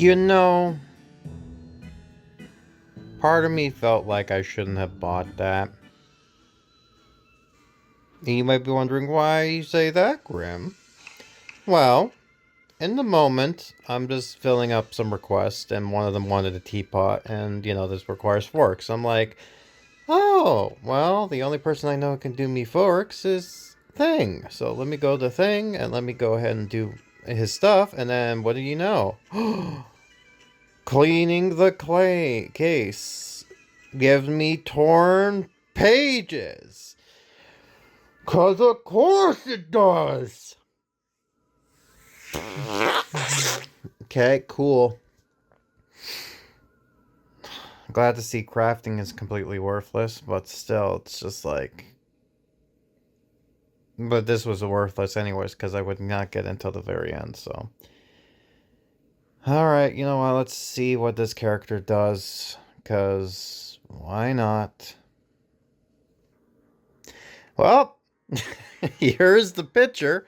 You know, part of me felt like I shouldn't have bought that. And you might be wondering why you say that, Grim. Well, in the moment, I'm just filling up some requests, and one of them wanted a teapot, and, this requires forks. I'm like, oh, well, the only person I know who can do me forks is Thing. So let me go to Thing, and let me go ahead and do his stuff, and then what do you know? Cleaning the clay case gives me torn pages. 'Cause of course it does! Okay, cool. Glad to see crafting is completely worthless, but still, it's just like... But this was worthless anyways, because I would not get until the very end, so... Alright, you know what, let's see what this character does, because why not? Well, here's the picture.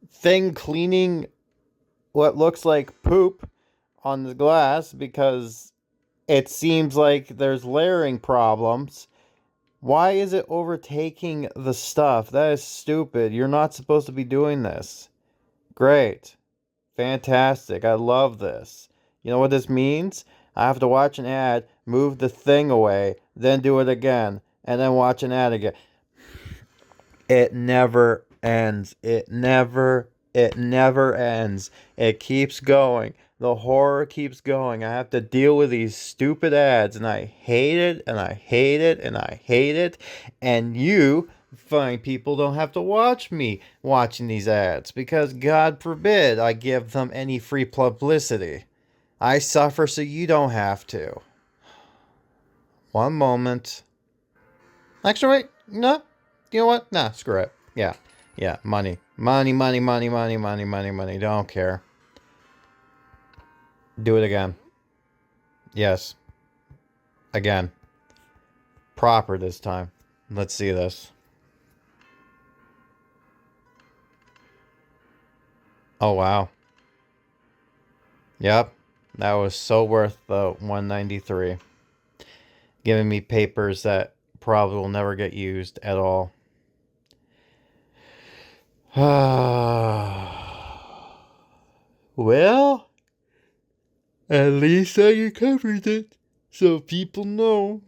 Thing cleaning what looks like poop on the glass because it seems like there's layering problems. Why is it overtaking the stuff? That is stupid. You're not supposed to be doing this. Great. Fantastic. I love this. You know what this means? I have to watch an ad, move the thing away, then do it again, and then watch an ad again. It never ends. It never ends. It keeps going. The horror keeps going. I have to deal with these stupid ads, and I hate it, and I hate it, and I hate it. And you, fine people, don't have to watch me watching these ads, because God forbid I give them any free publicity. I suffer so you don't have to. One moment. Actually, wait. No. You know what? Nah, screw it. Yeah. Yeah, money. Money, money, money, money, money, money, money. Don't care. Do it again. Yes. Again. Proper this time. Let's see this. Oh, wow. Yep. That was so worth the $193. Giving me papers that probably will never get used at all. Well, at least I recovered it, so people know.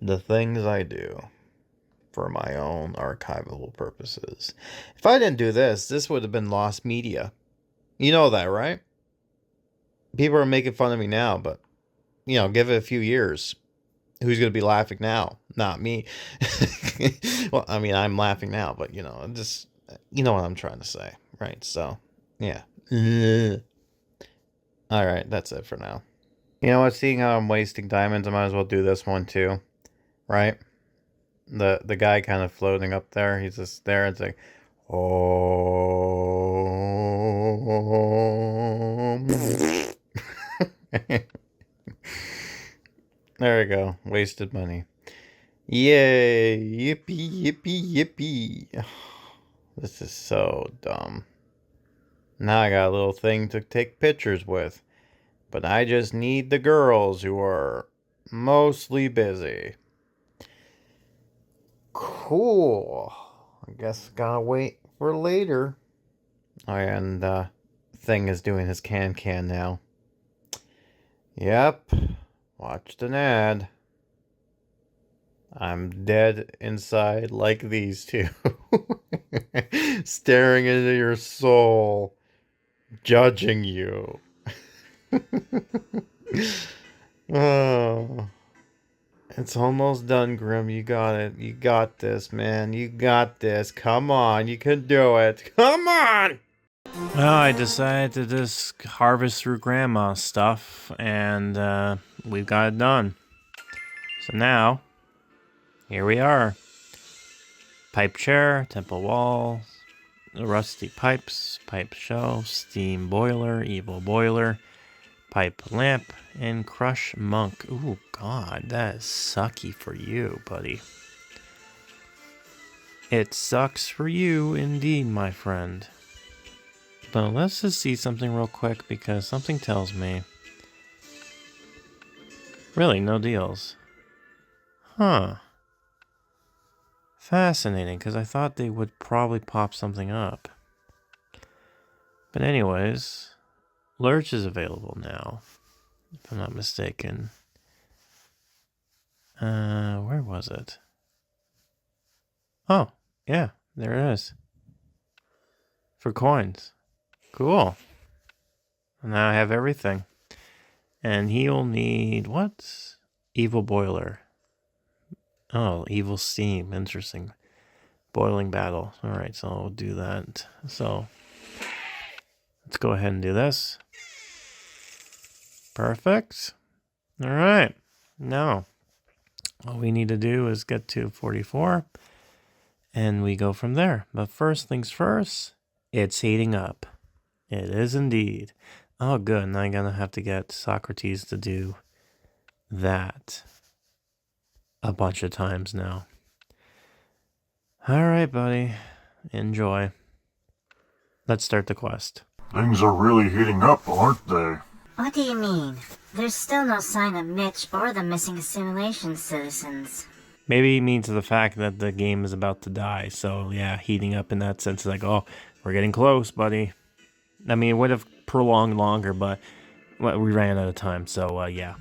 The things I do for my own archival purposes. If I didn't do this, this would have been lost media. You know that, right? People are making fun of me now, but, give it a few years. Who's going to be laughing now? Not me. Well, I mean, I'm laughing now, but, just, you know what I'm trying to say, right? So, yeah. All right, that's it for now. You know what? Seeing how I'm wasting diamonds, I might as well do this one too, right? The guy kind of floating up there, he's just there. It's like, oh. There we go. Wasted money. Yay! Yippee! Yippee! Yippee! This is so dumb. Now I got a little thing to take pictures with. But I just need the girls who are mostly busy. Cool. I guess gotta wait for later. Oh, and Thing is doing his can now. Yep. Watched an ad. I'm dead inside like these two. Staring into your soul. Judging you. Oh. It's almost done, Grim. You got it. You got this, man. You got this. Come on. You can do it. Come on! Well, I decided to just harvest through Grandma's stuff, and we've got it done. So now, here we are. Pipe chair, temple walls, rusty pipes, pipe shelf, steam boiler, evil boiler, pipe lamp, and crush monk. Ooh, God, that is sucky for you, buddy. It sucks for you indeed, my friend. But let's just see something real quick because something tells me. Really, no deals. Huh. Fascinating, because I thought they would probably pop something up. But anyways, Lurch is available now, if I'm not mistaken. Where was it? Oh, yeah, there it is. For coins. Cool. Now I have everything. And he'll need what? Evil boiler. Oh, evil steam. Interesting. Boiling battle. Alright, so I'll do that. So let's go ahead and do this. Perfect. Alright. Now all we need to do is get to 44. And we go from there. But first things first, it's heating up. It is indeed. Oh, good. Now I'm going to have to get Socrates to do that a bunch of times now. All right, buddy. Enjoy. Let's start the quest. Things are really heating up, aren't they? What do you mean? There's still no sign of Mitch or the missing Assimilation citizens. Maybe he means the fact that the game is about to die. So, yeah, heating up in that sense. Like, oh, we're getting close, buddy. I mean, it would have prolonged longer, but we ran out of time. So, yeah.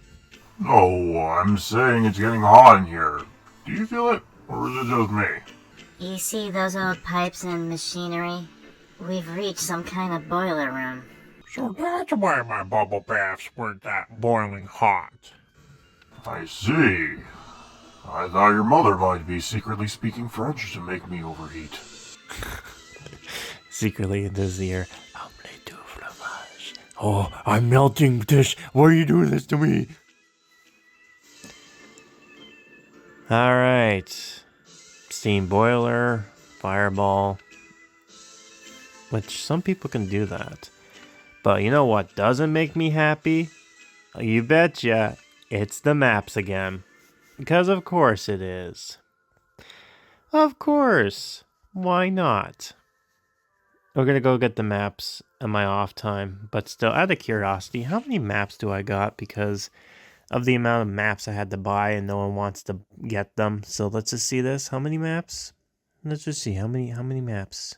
Oh, I'm saying it's getting hot in here. Do you feel it? Or is it just me? You see those old pipes and machinery? We've reached some kind of boiler room. So that's why my bubble baths weren't that boiling hot. I see. I thought your mother might be secretly speaking French to make me overheat. Secretly in his ear. Oh, I'm melting this. Why are you doing this to me? All right. Steam boiler, fireball. Which some people can do that. But you know what doesn't make me happy? You betcha. It's the maps again. Because of course it is. Of course. Why not? We're going to go get the maps on my off time. But still, out of curiosity, how many maps do I got? Because of the amount of maps I had to buy and no one wants to get them. So let's just see this. How many maps? Let's just see. How many maps?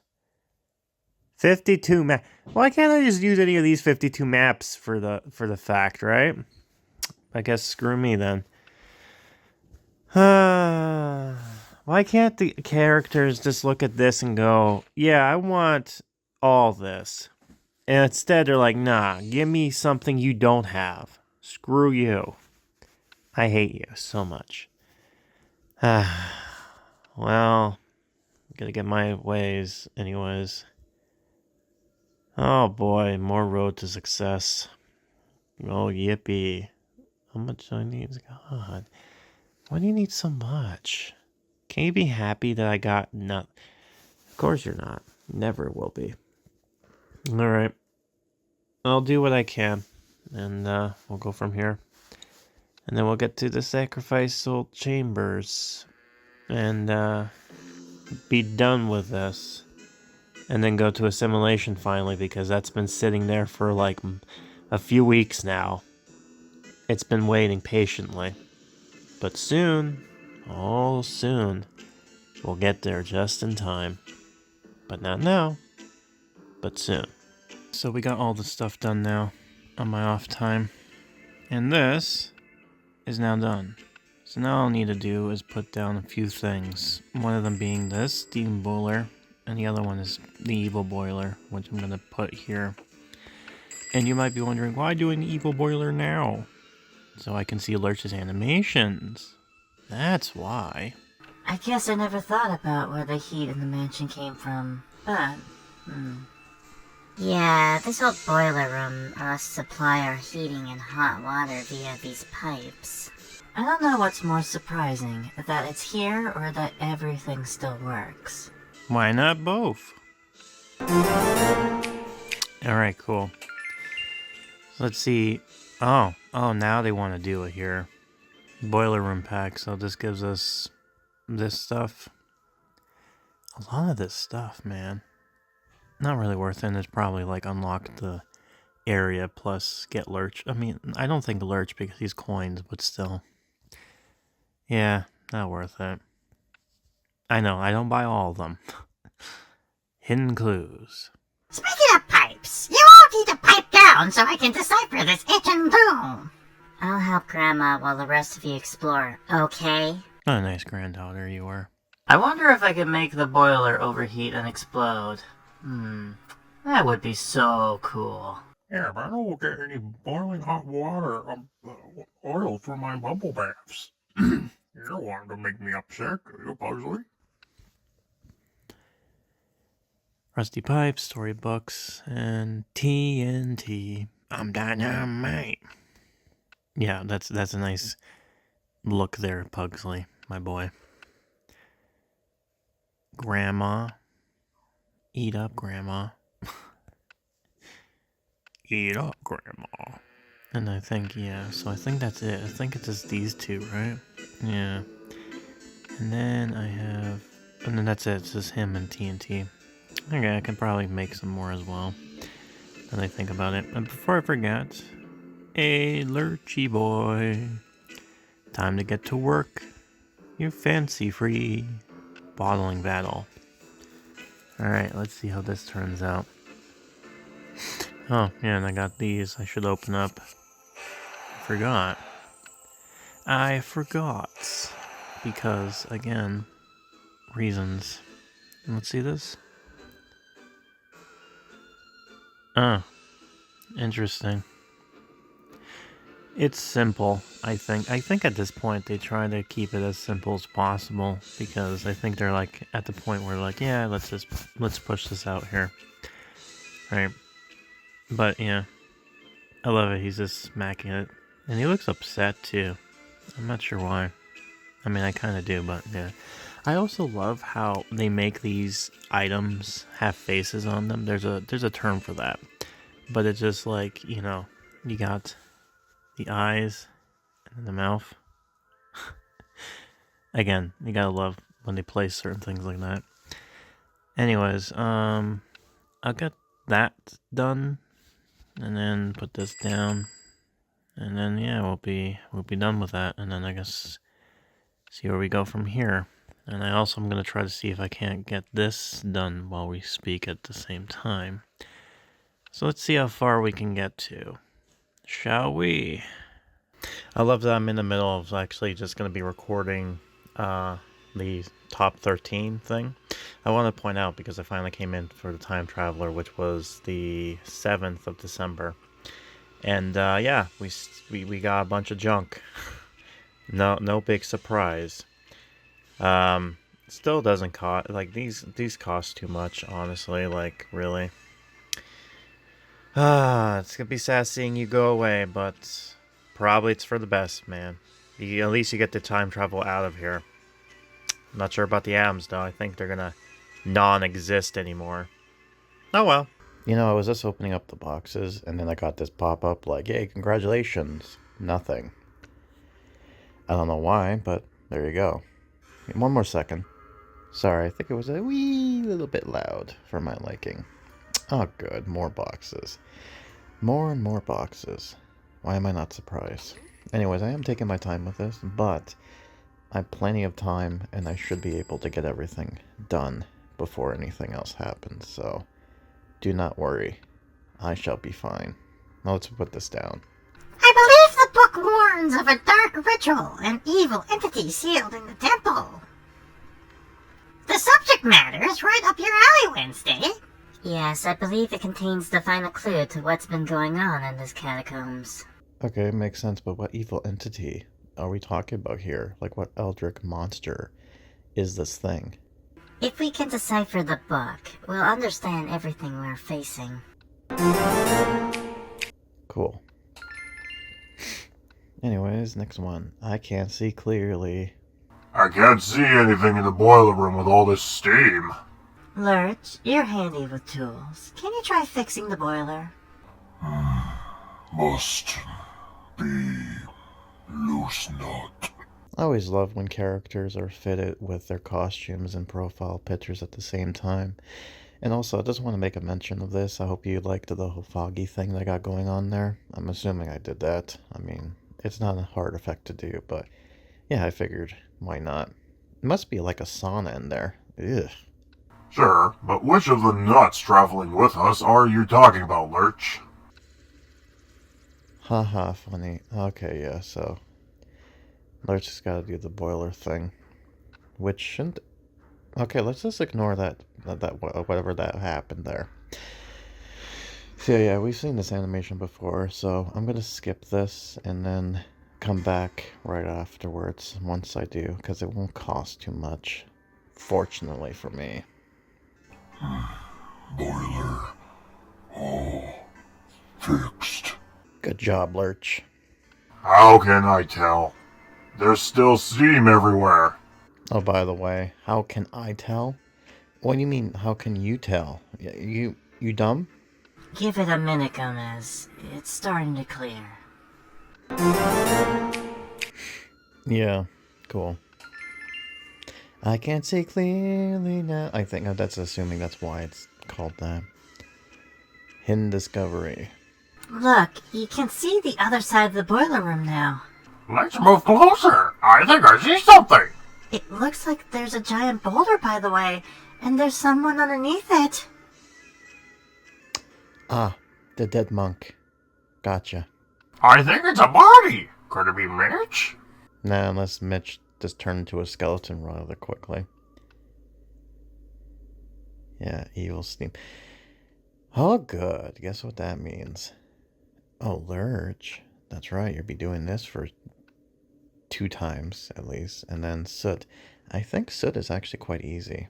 52 maps. Why can't I just use any of these 52 maps for the fact, right? I guess screw me then. Why can't the characters just look at this and go, yeah, I want all this. And instead they're like, nah, give me something you don't have. Screw you. I hate you so much. Well, gotta get my ways anyways. Oh boy, more road to success. Oh, yippee. How much do I need? God. Why do you need so much? Can you be happy that I got nothing? Of course you're not. Never will be. Alright. I'll do what I can. And we'll go from here. And then we'll get to the sacrificial chambers. And be done with this. And then go to Assimilation finally, because that's been sitting there for like a few weeks now. It's been waiting patiently. But soon, oh soon, we'll get there just in time. But not now, but soon. So we got all the stuff done now on my off time. And this is now done. So now all I need to do is put down a few things. One of them being this steam boiler. And the other one is the evil boiler, which I'm going to put here. And you might be wondering, why do an evil boiler now? So I can see Lurch's animations. That's why. I guess I never thought about where the heat in the mansion came from, but, Yeah, this old boiler room supply our heating and hot water via these pipes. I don't know what's more surprising, that it's here or that everything still works. Why not both? Alright, cool. Let's see. Oh, now they want to do it here. Boiler room pack, so this gives us this stuff. A lot of this stuff, man. Not really worth it, and it's probably like unlock the area plus get Lurch. I mean, I don't think Lurch because he's coins, but still. Yeah, not worth it. I know, I don't buy all of them. Hidden clues. Speaking of pipes, you all need to pipe down so I can decipher this itching doom. I'll help Grandma while the rest of you explore, okay? What a nice granddaughter you were. I wonder if I could make the boiler overheat and explode. That would be so cool. Yeah, but I don't get any boiling hot water, oil for my bubble baths. You don't want to make me upset, do you, Pugsley? Rusty pipes, storybooks, and TNT. I'm dynamite. Yeah, that's a nice look there, Pugsley, my boy. Grandma. Eat up, Grandma. Eat up, Grandma. And I think, yeah, so I think that's it. I think it's just these two, right? Yeah. And then I have... And then that's it. It's just him and TNT. Okay, I can probably make some more as well. Then I think about it. And before I forget... Hey, Lurchy boy. Time to get to work. You fancy-free bottling battle. Alright, let's see how this turns out. Oh, yeah, and I got these. I should open up. I forgot. Because, again, reasons. Let's see this. Oh, interesting. It's simple, I think. I think at this point they try to keep it as simple as possible because I think they're like at the point where like, yeah, let's push this out here. Right. But yeah. I love it. He's just smacking it. And he looks upset too. I'm not sure why. I mean, I kind of do, but yeah. I also love how they make these items have faces on them. There's a term for that. But it's just like, you know, you got the eyes and the mouth. Again, you gotta love when they place certain things like that. Anyways, I'll get that done, and then put this down, and then yeah, we'll be done with that, and then I guess see where we go from here. And I also am gonna try to see if I can't get this done while we speak at the same time. So let's see how far we can get to. Shall we? I love that I'm in the middle of actually just going to be recording the top 13 thing. I want to point out because I finally came in for the Time Traveler, which was the 7th of December. And yeah, we got a bunch of junk. No big surprise. Still doesn't cost, like these cost too much, honestly, like really. It's gonna be sad seeing you go away, but probably it's for the best, man. At least you get the time travel out of here. I'm not sure about the Addams, though. I think they're gonna non-exist anymore. Oh well. You know, I was just opening up the boxes, and then I got this pop-up like, hey, congratulations. Nothing. I don't know why, but there you go. One more second. Sorry, I think it was a wee little bit loud for my liking. Oh, good. More boxes. More and more boxes. Why am I not surprised? Anyways, I am taking my time with this, but I have plenty of time, and I should be able to get everything done before anything else happens, so do not worry. I shall be fine. Now let's put this down. I believe the book warns of a dark ritual and evil entity sealed in the temple. The subject matter is right up your alley, Wednesday. Yes, I believe it contains the final clue to what's been going on in this catacombs. Okay, makes sense, but what evil entity are we talking about here? Like, what eldritch monster is this thing? If we can decipher the book, we'll understand everything we're facing. Cool. Anyways, next one. I can't see clearly. I can't see anything in the boiler room with all this steam. Lurch, you're handy with tools. Can you try fixing the boiler? Must be loose nut. I always love when characters are fitted with their costumes and profile pictures at the same time. And also, I just want to make a mention of this. I hope you liked the whole foggy thing that I got going on there. I'm assuming I did that. I mean, it's not a hard effect to do, but yeah, I figured, why not? It must be like a sauna in there. Ugh. Sure, but which of the nuts traveling with us are you talking about, Lurch? Haha, funny. Okay, yeah, so Lurch just gotta do the boiler thing. Which shouldn't... Okay, let's just ignore whatever that happened there. So yeah, we've seen this animation before, so I'm gonna skip this and then come back right afterwards once I do, because it won't cost too much. Fortunately for me. Boiler. Oh, fixed. Good job, Lurch. How can I tell? There's still steam everywhere. Oh, by the way, how can I tell? What do you mean, how can you tell? You dumb? Give it a minute, Gomez. It's starting to clear. Yeah, cool. I can't see clearly now. I think that's assuming that's why it's called that. Hidden discovery. Look, you can see the other side of the boiler room now. Let's move closer. I think I see something. It looks like there's a giant boulder, by the way, and there's someone underneath it. Ah, the dead monk. Gotcha. I think it's a body. Could it be Mitch? Nah, unless Mitch just turned into a skeleton rather quickly. Yeah, evil steam. Oh, good. Guess what that means? Oh, Lurch. That's right, you'll be doing this for 2 times, at least. And then Soot. I think Soot is actually quite easy.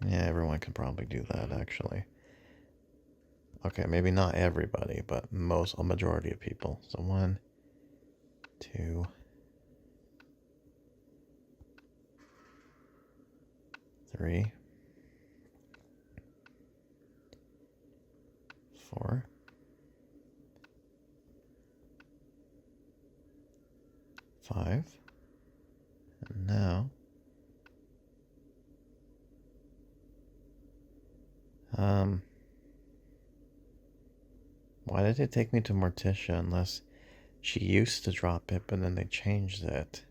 Yeah, everyone can probably do that, actually. Okay, maybe not everybody, but a majority of people. So 1, 2, 3, 4, 5, and now, why did it take me to Morticia unless she used to drop it, but then they changed it?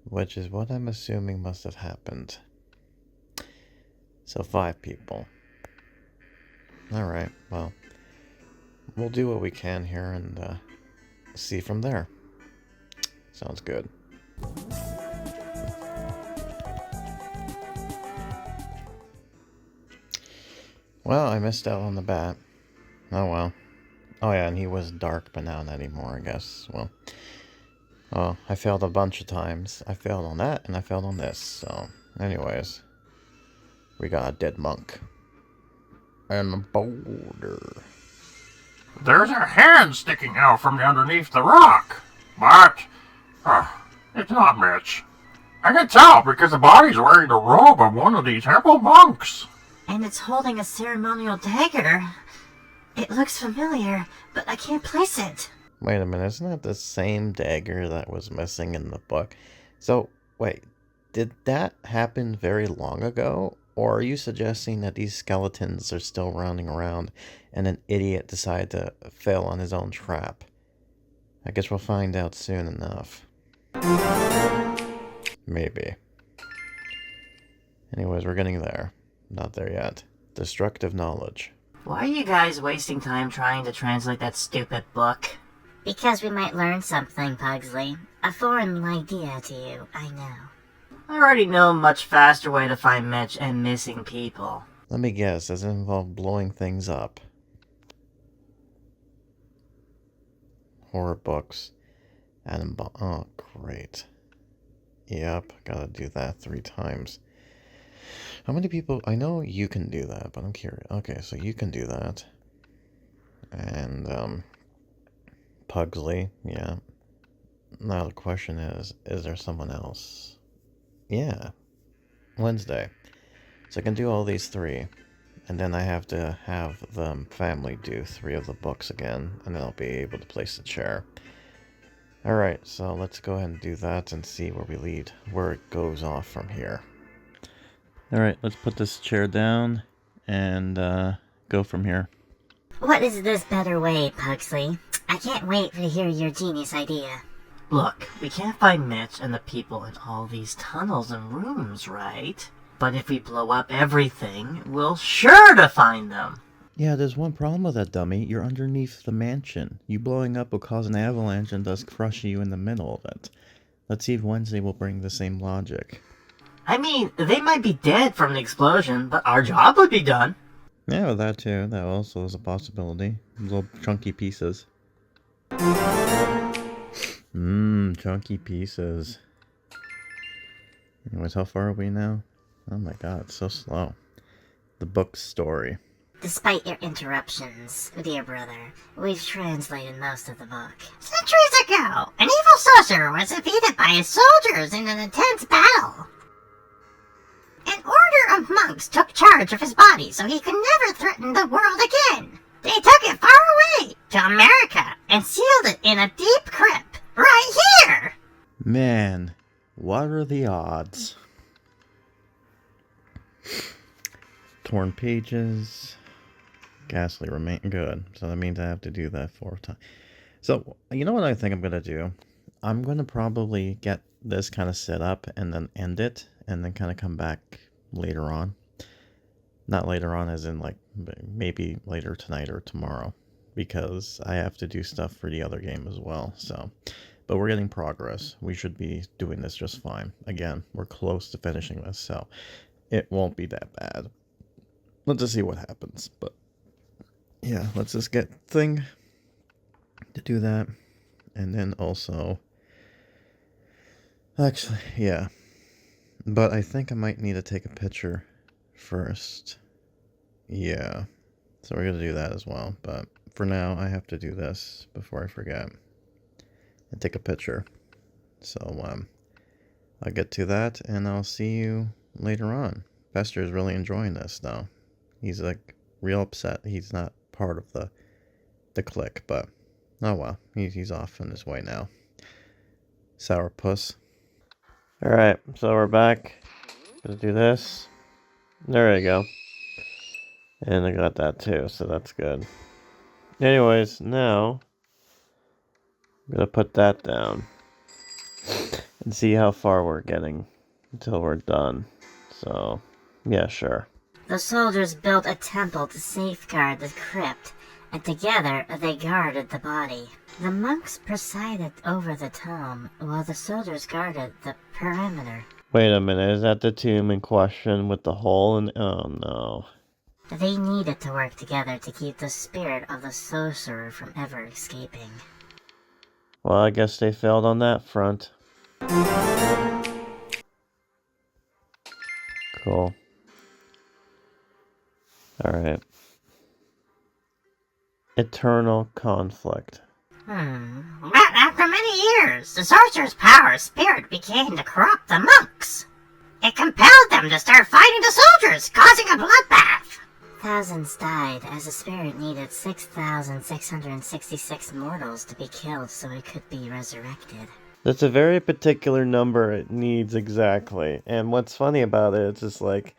Which is what I'm assuming must have happened. So 5 people. Alright, well, we'll do what we can here and see from there. Sounds good. Well, I missed out on the bat. Oh well. Oh yeah, and he was dark, but now not anymore, I guess. Well, oh, I failed a bunch of times. I failed on that, and I failed on this. So, anyways, we got a dead monk. And a boulder. There's a hand sticking out from underneath the rock. But, it's not Mitch. I can tell because the body's wearing the robe of one of the temple monks. And it's holding a ceremonial dagger. It looks familiar, but I can't place it. Wait a minute, isn't that the same dagger that was missing in the book? So, wait, did that happen very long ago? Or are you suggesting that these skeletons are still rounding around and an idiot decided to fail on his own trap? I guess we'll find out soon enough. Maybe. Anyways, we're getting there. Not there yet. Destructive knowledge. Why are you guys wasting time trying to translate that stupid book? Because we might learn something, Pugsley. A foreign idea to you, I know. I already know a much faster way to find Mitch and missing people. Let me guess, does it involve blowing things up? Horror books. Oh, great. Yep, gotta do that 3 times. How many people... I know you can do that, but I'm curious. Okay, so you can do that. And, Pugsley, yeah. Now the question is there someone else? Yeah. Wednesday. So I can do all these 3. And then I have to have the family do 3 of the books again. And then I'll be able to place the chair. Alright, so let's go ahead and do that and see where we lead. Where it goes off from here. Alright, let's put this chair down and go from here. What is this better way, Pugsley? I can't wait to hear your genius idea. Look, we can't find Mitch and the people in all these tunnels and rooms, right? But if we blow up everything, we'll sure to find them. Yeah, there's one problem with that, dummy. You're underneath the mansion. You blowing up will cause an avalanche and thus crush you in the middle of it. Let's see if Wednesday will bring the same logic. I mean, they might be dead from the explosion, but our job would be done. Yeah, well, that too. That also is a possibility. Little chunky pieces. Chunky pieces. Anyways, how far are we now? Oh my god, it's so slow. The book's story. Despite your interruptions, dear brother, we've translated most of the book. Centuries ago, an evil sorcerer was defeated by his soldiers in an intense battle. An order of monks took charge of his body so he could never threaten the world again. They took it far away to America and sealed it in a deep crypt right here. Man, what are the odds? Torn pages. Ghastly remain good. So that means I have to do that 4 times. So, you know what I think I'm going to do? I'm going to probably get this kind of set up and then end it. And then kind of come back later on. Not later on as in like maybe later tonight or tomorrow. Because I have to do stuff for the other game as well. So, but we're getting progress. We should be doing this just fine. Again, we're close to finishing this. So, it won't be that bad. Let's just see what happens. But yeah, let's just get thing to do that. And then also... Actually, yeah. But I think I might need to take a picture first. Yeah. So we're going to do that as well. But for now, I have to do this before I forget. And take a picture. So I'll get to that and I'll see you later on. Bester is really enjoying this though. He's like real upset. He's not part of the clique, but oh well. He's off on his way now. Sourpuss. Alright, so we're back. Gonna do this. There you go. And I got that too, so that's good. Anyways, now I'm gonna put that down and see how far we're getting until we're done. So, yeah, sure. The soldiers built a temple to safeguard the crypt, and together they guarded the body. The monks presided over the tomb, while the soldiers guarded the perimeter. Wait a minute, is that the tomb in question with the hole in... Oh no. They needed to work together to keep the spirit of the sorcerer from ever escaping. Well, I guess they failed on that front. Cool. Alright. Eternal conflict. But after many years, the sorcerer's power spirit began to corrupt the monks. It compelled them to start fighting the soldiers, causing a bloodbath. Thousands died as the spirit needed 6,666 mortals to be killed so it could be resurrected. That's a very particular number it needs exactly. And what's funny about it, it's just like,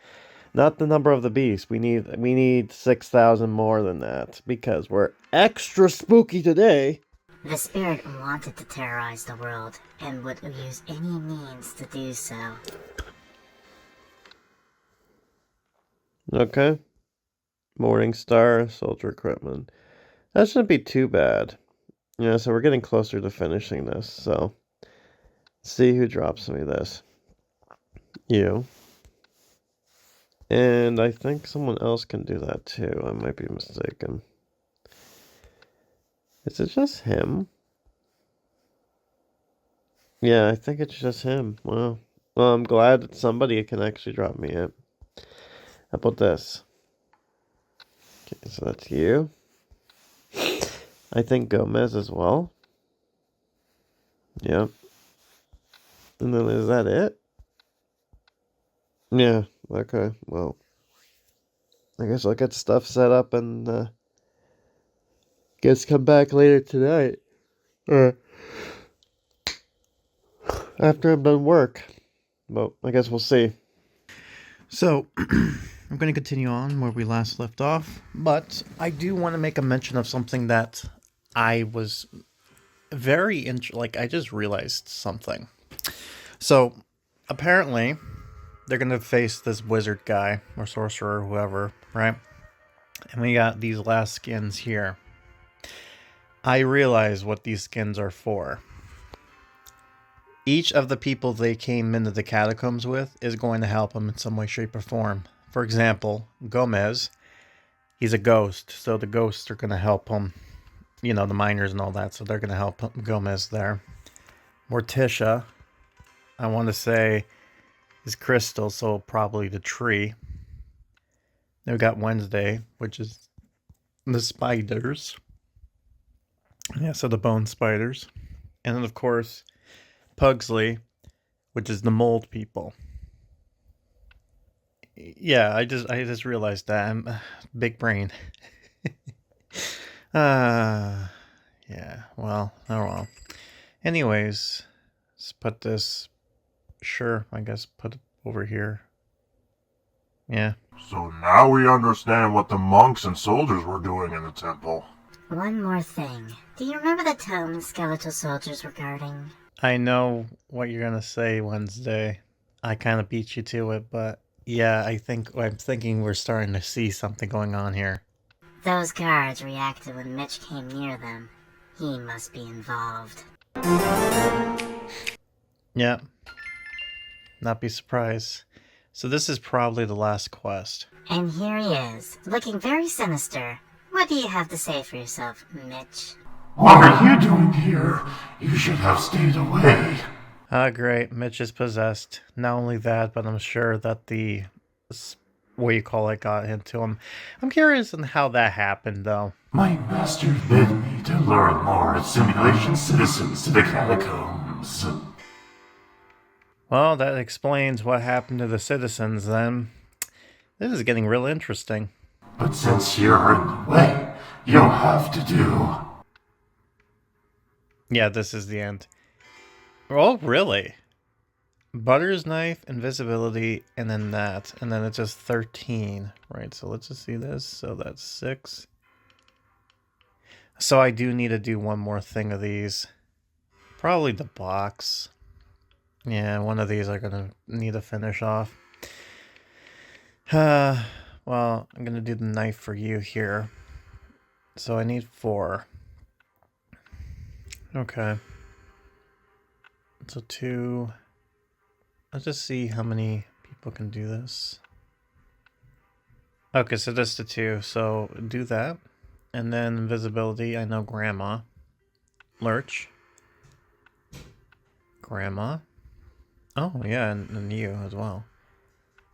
not the number of the beast. We need 6,000 more than that because we're extra spooky today. The spirit wanted to terrorize the world and would use any means to do so. Okay. Morning Star, soldier equipment. That shouldn't be too bad. Yeah, so we're getting closer to finishing this, so let's see who drops me this. You. And I think someone else can do that too. I might be mistaken. Is it just him? Yeah, I think it's just him. Well, I'm glad that somebody can actually drop me it. How about this? Okay, so that's you. I think Gomez as well. Yep. And then is that it? Yeah, okay, well. I guess I'll get stuff set up and guess come back later tonight. Or after I'm done work. Well, I guess we'll see. So, I'm going to continue on where we last left off, but I do want to make a mention of something that I was I just realized something. So, apparently, they're going to face this wizard guy, or sorcerer, or whoever, right? And we got these last skins here. I realize what these skins are for. Each of the people they came into the catacombs with is going to help them in some way, shape, or form. For example, Gomez, he's a ghost, so the ghosts are going to help him. You know, the miners and all that, so they're going to help Gomez there. Morticia, I want to say, is crystal, so probably the tree. Then we got Wednesday, which is the spiders. Yeah, so the bone spiders. And then, of course, Pugsley, which is the mold people. Yeah, I just realized that. I'm big brain. Yeah, well, oh well. Anyways, let's put this, sure, I guess put it over here. Yeah. So now we understand what the monks and soldiers were doing in the temple. One more thing. Do you remember the tome the skeletal soldiers were guarding? I know what you're gonna say, Wednesday. I kind of beat you to it, but yeah, I'm thinking we're starting to see something going on here. Those guards reacted when Mitch came near them. He must be involved. Yeah. Not be surprised. So this is probably the last quest. And here he is, looking very sinister. What do you have to say for yourself, Mitch? What are you doing here? You should have stayed away. Ah, great. Mitch is possessed. Not only that, but I'm sure that the, what you call it, got into him. I'm curious on how that happened, though. My master bid me to lure more Assimilation citizens to the catacombs. Well, that explains what happened to the citizens, then. This is getting real interesting. But since you're in the way, you'll have to do. Yeah, this is the end. Oh, really? Butter's knife, invisibility, and then that. And then it's just 13. Right, so let's just see this. So that's 6. So I do need to do one more thing of these. Probably the box. Yeah, one of these I'm going to need to finish off. Well, I'm going to do the knife for you here. So I need 4. Okay. So 2. Let's just see how many people can do this. Okay, so that's the 2. So do that. And then invisibility, I know Grandma. Lurch. Grandma. Oh, yeah, and you as well.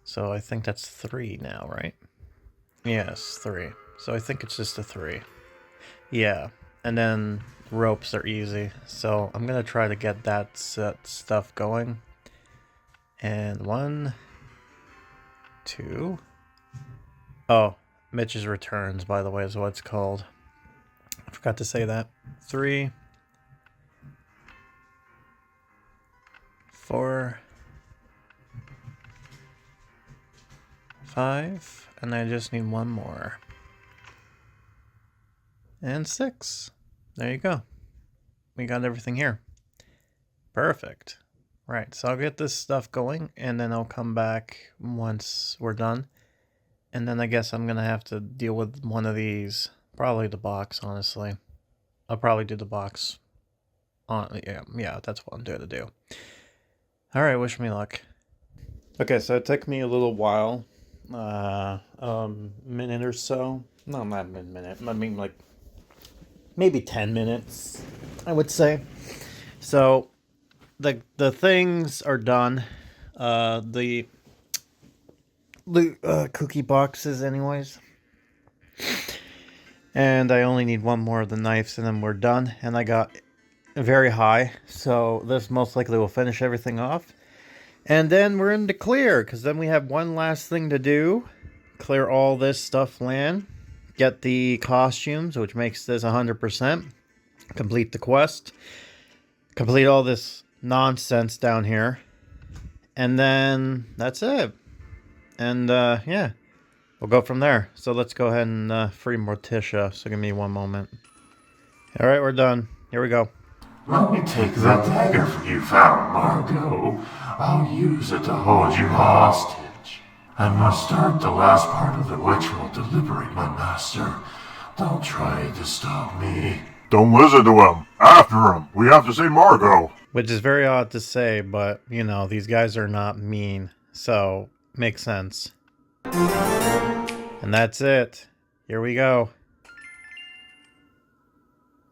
So I think that's 3 now, right? Yes, 3. So I think it's just a 3. Yeah. And then ropes are easy. So I'm going to try to get that stuff going. And 1, 2. Oh, Mitch's Returns, by the way, is what it's called. I forgot to say that. 3. 4. 5. And I just need 1 more. And 6. There you go. We got everything here. Perfect. Right, so I'll get this stuff going, and then I'll come back once we're done. And then I guess I'm going to have to deal with one of these. Probably the box, honestly. I'll probably do the box. Yeah, that's what I'm doing to do. Alright, wish me luck. Okay, so it took me a little while. Minute or so. No, not a minute. I mean, like, maybe 10 minutes, I would say. So, the things are done. The cookie boxes, anyways. And I only need 1 more of the knives, and then we're done. And I got very high, so this most likely will finish everything off. And then we're in the clear, because then we have one last thing to do. Clear all this stuff land. Get the costumes, which makes this 100%. Complete the quest. Complete all this nonsense down here. And then that's it. And yeah, we'll go from there. So let's go ahead and free Morticia. So give me one moment. All right, we're done. Here we go. Let me take that dagger you found, Margot. I'll use it to hold you hostage. I must start the last part of the ritual to liberate my master. Don't try to stop me. Don't listen to him. After him. We have to save Margot. Which is very odd to say, but, you know, these guys are not mean. So, makes sense. And that's it. Here we go.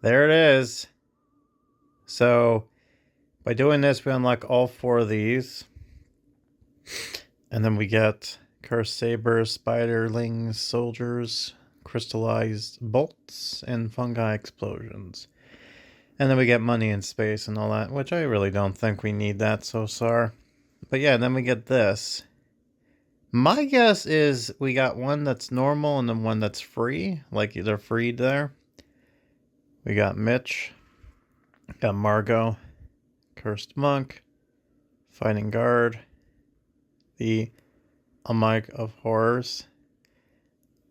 There it is. So, by doing this, we unlock all 4 of these. And then we get Cursed Sabers, Spiderlings, Soldiers, Crystallized Bolts, and Fungi Explosions. And then we get money in space and all that, which I really don't think we need that so far. But yeah, then we get this. My guess is we got one that's normal and then one that's free. Like they're freed there. We got Mitch. Got Margot. Cursed Monk. Fighting Guard. The Mic of Horrors.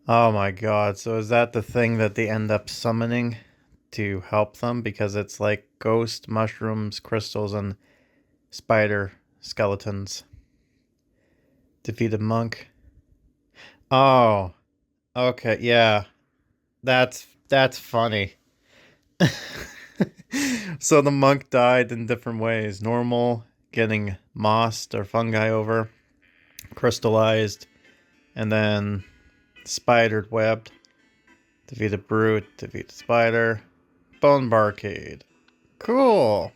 Oh my god, so is that the thing that they end up summoning to help them? Because it's like ghost, mushrooms, crystals, and spider skeletons. Defeated monk. Oh. Okay, yeah. That's funny. So the monk died in different ways. Normal, getting mossed or fungi over. Crystallized. And then spidered webbed. Defeated brute. Defeated spider. Bone barcade. Cool.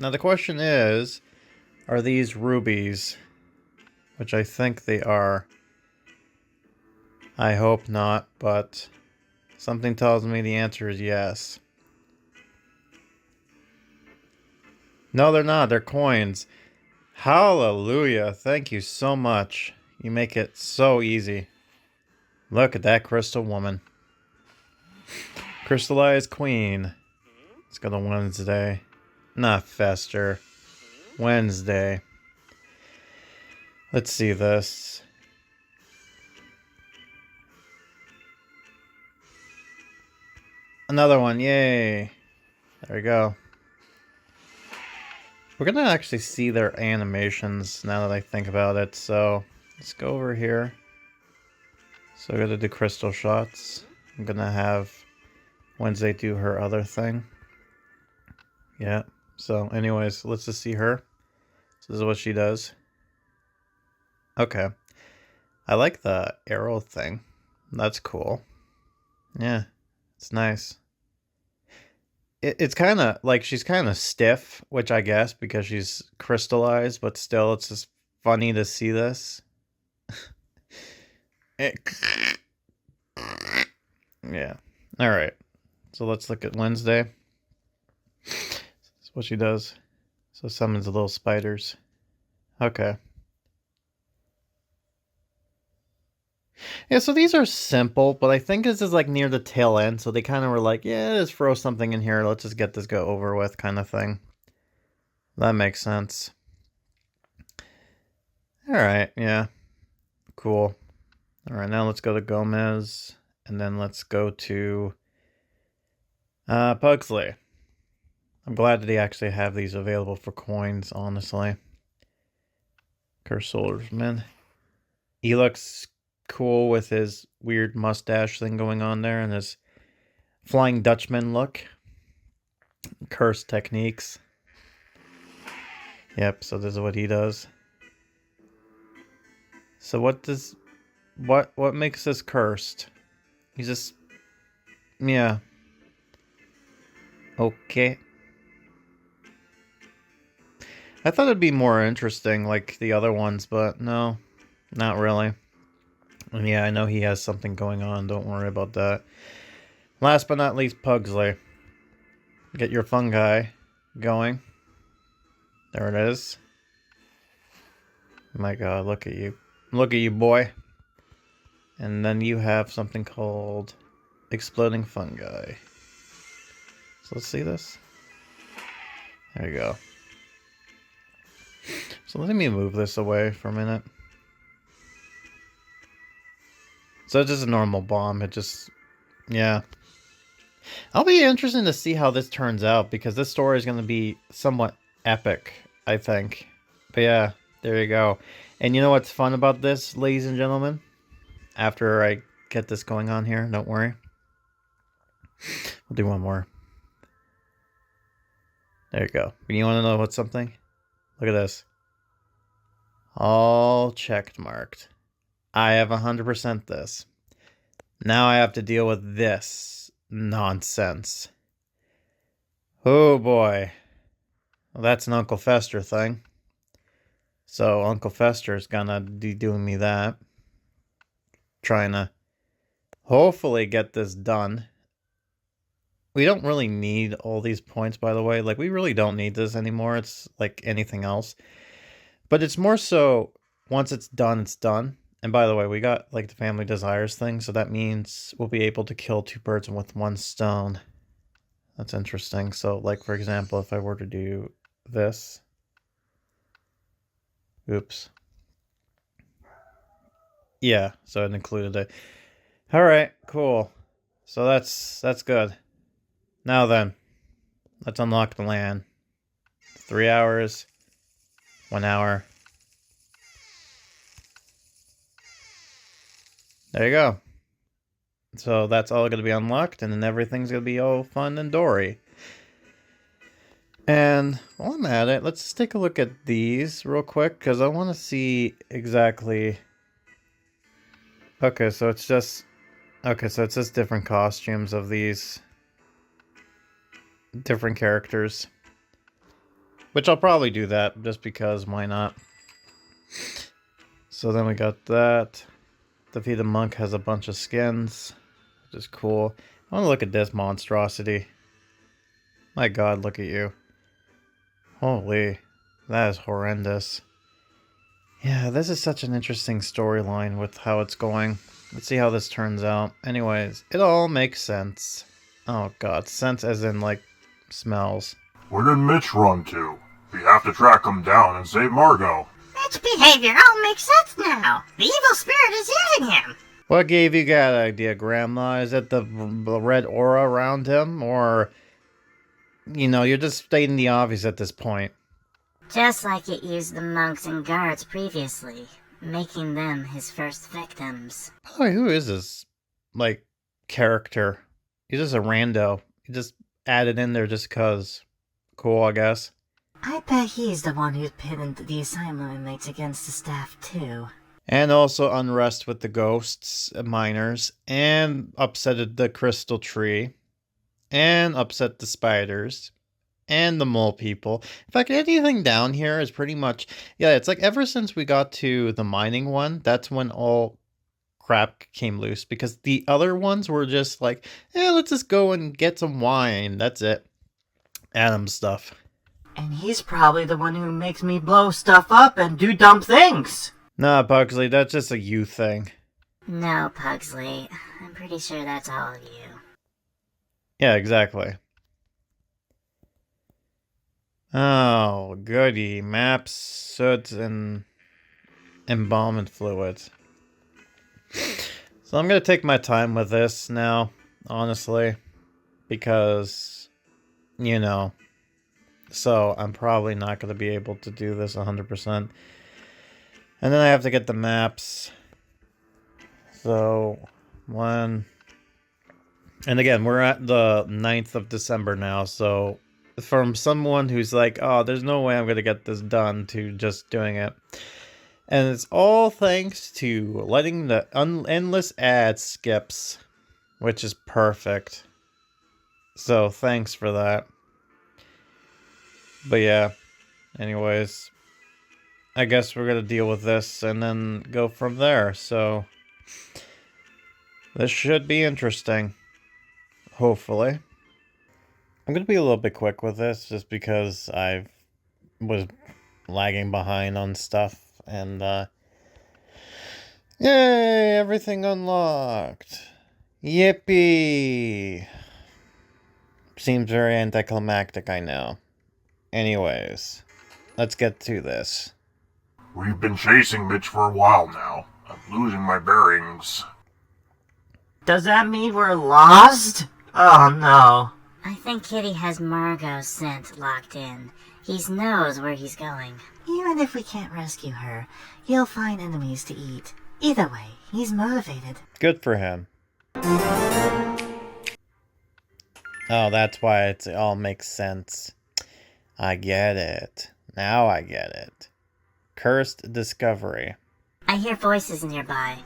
Now the question is, are these rubies? Which I think they are. I hope not, but something tells me the answer is yes. No, they're not. They're coins. Hallelujah. Thank you so much. You make it so easy. Look at that crystal woman. Crystallized queen. Let's go to Wednesday. Not Fester. Wednesday. Let's see this. Another one. Yay. There we go. We're going to actually see their animations now that I think about it. So let's go over here. So I got to do crystal shots. I'm going to have Wednesday do her other thing. Yeah. So anyways, let's just see her. So this is what she does. Okay. I like the arrow thing. That's cool. Yeah. It's nice. It's kind of like she's kind of stiff, which I guess because she's crystallized, but still it's just funny to see this. Yeah. All right. So let's look at Wednesday. That's what she does. So summons the little spiders. Okay. Yeah, so these are simple, but I think this is like near the tail end, so they kind of were like, yeah, just throw something in here, let's just get this go over with kind of thing. That makes sense. Alright, yeah. Cool. Alright, now let's go to Gomez, and then let's go to Pugsley. I'm glad that they actually have these available for coins, honestly. Curse Swordsman. He looks cool with his weird mustache thing going on there and his Flying Dutchman look. Cursed techniques. Yep, so this is what he does. So what makes this cursed? He's just, yeah. Okay. I thought it'd be more interesting like the other ones, but no, not really. And yeah, I know he has something going on. Don't worry about that. Last but not least, Pugsley. Get your fungi going. There it is. My god, look at you. Look at you, boy. And then you have something called exploding fungi. So let's see this. There you go. So let me move this away for a minute. So it's just a normal bomb. It just, yeah. I'll be interested to see how this turns out because this story is going to be somewhat epic, I think. But yeah, there you go. And you know what's fun about this, ladies and gentlemen? After I get this going on here, don't worry. We'll do one more. There you go. You want to know what's something? Look at this. All checked marked. I have 100% this. Now I have to deal with this nonsense. Oh boy. Well, that's an Uncle Fester thing. So Uncle Fester's gonna be doing me that. Trying to hopefully get this done. We don't really need all these points, by the way. Like, we really don't need this anymore. It's like anything else. But it's more so, once it's done, it's done. And by the way, we got, like, the Family Desires thing, so that means we'll be able to kill 2 birds with 1 stone. That's interesting. So, like, for example, if I were to do this... Oops. Yeah, so it included it. Alright, cool. So that's good. Now then, let's unlock the land. 3 hours, 1 hour. There you go. So that's all going to be unlocked, and then everything's going to be all fun and dory. And while I'm at it, let's just take a look at these real quick, because I want to see exactly... Okay, so it's just... Okay, so it's just different costumes of these... different characters. Which I'll probably do that, just because, why not? So then we got that. Defeated Monk has a bunch of skins, which is cool. I want to look at this monstrosity. My god, look at you. Holy, that is horrendous. Yeah, this is such an interesting storyline with how it's going. Let's see how this turns out. Anyways, it all makes sense. Oh god, sense as in, like, smells. Where did Mitch run to? We have to track him down and save Margot. Mitch's behavior all makes sense now. The evil spirit is using him. What gave you that idea, Grandma? Is it the red aura around him? Or, you know, you're just stating the obvious at this point. Just like it used the monks and guards previously, making them his first victims. By the way, who is this, like, character? He's just a rando. He just added in there just cause. Cool, I guess. I bet he's the one who pitted the asylum inmates against the staff, too. And also unrest with the ghosts, miners, and upset the crystal tree, and upset the spiders, and the mole people. In fact, anything down here is pretty much... Yeah, it's like ever since we got to the mining one, that's when all crap came loose. Because the other ones were just like, let's just go and get some wine. That's it. Addams stuff. And he's probably the one who makes me blow stuff up and do dumb things. Nah, Pugsley, that's just a you thing. No, Pugsley. I'm pretty sure that's all of you. Yeah, exactly. Oh, goody. Maps, soot, and embalming fluids. So I'm going to take my time with this now, honestly. Because, you know... So I'm probably not going to be able to do this 100%. And then I have to get the maps. So, 1... And again, we're at the 9th of December now, so... From someone who's like, oh, there's no way I'm going to get this done, to just doing it. And it's all thanks to letting the endless ad skips. Which is perfect. So, thanks for that. But yeah, anyways, I guess we're going to deal with this and then go from there. So, this should be interesting. Hopefully. I'm going to be a little bit quick with this just because I was lagging behind on stuff. And, yay, everything unlocked. Yippee. Seems very anticlimactic, I know. Anyways, let's get to this. We've been chasing Mitch for a while now. I'm losing my bearings. Does that mean we're lost? Oh no. I think Kitty has Margot's scent locked in. He knows where he's going. Even if we can't rescue her, he'll find enemies to eat. Either way, he's motivated. Good for him. Oh, that's why it all makes sense. I get it. Now I get it. Cursed discovery. I hear voices nearby.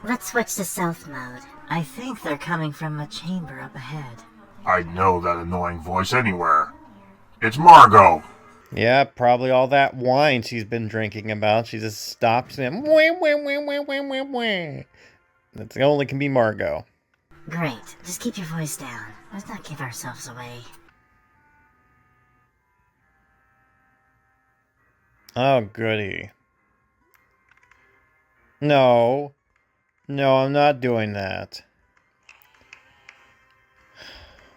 Let's switch to stealth mode. I think they're coming from a chamber up ahead. I'd know that annoying voice anywhere. It's Margot. Yeah, probably all that wine she's been drinking about. She just stops and wah, wah, wah, wah, wah, wah, wah. That's only can be Margot. Great. Just keep your voice down. Let's not give ourselves away. Oh, goody. No. No, I'm not doing that.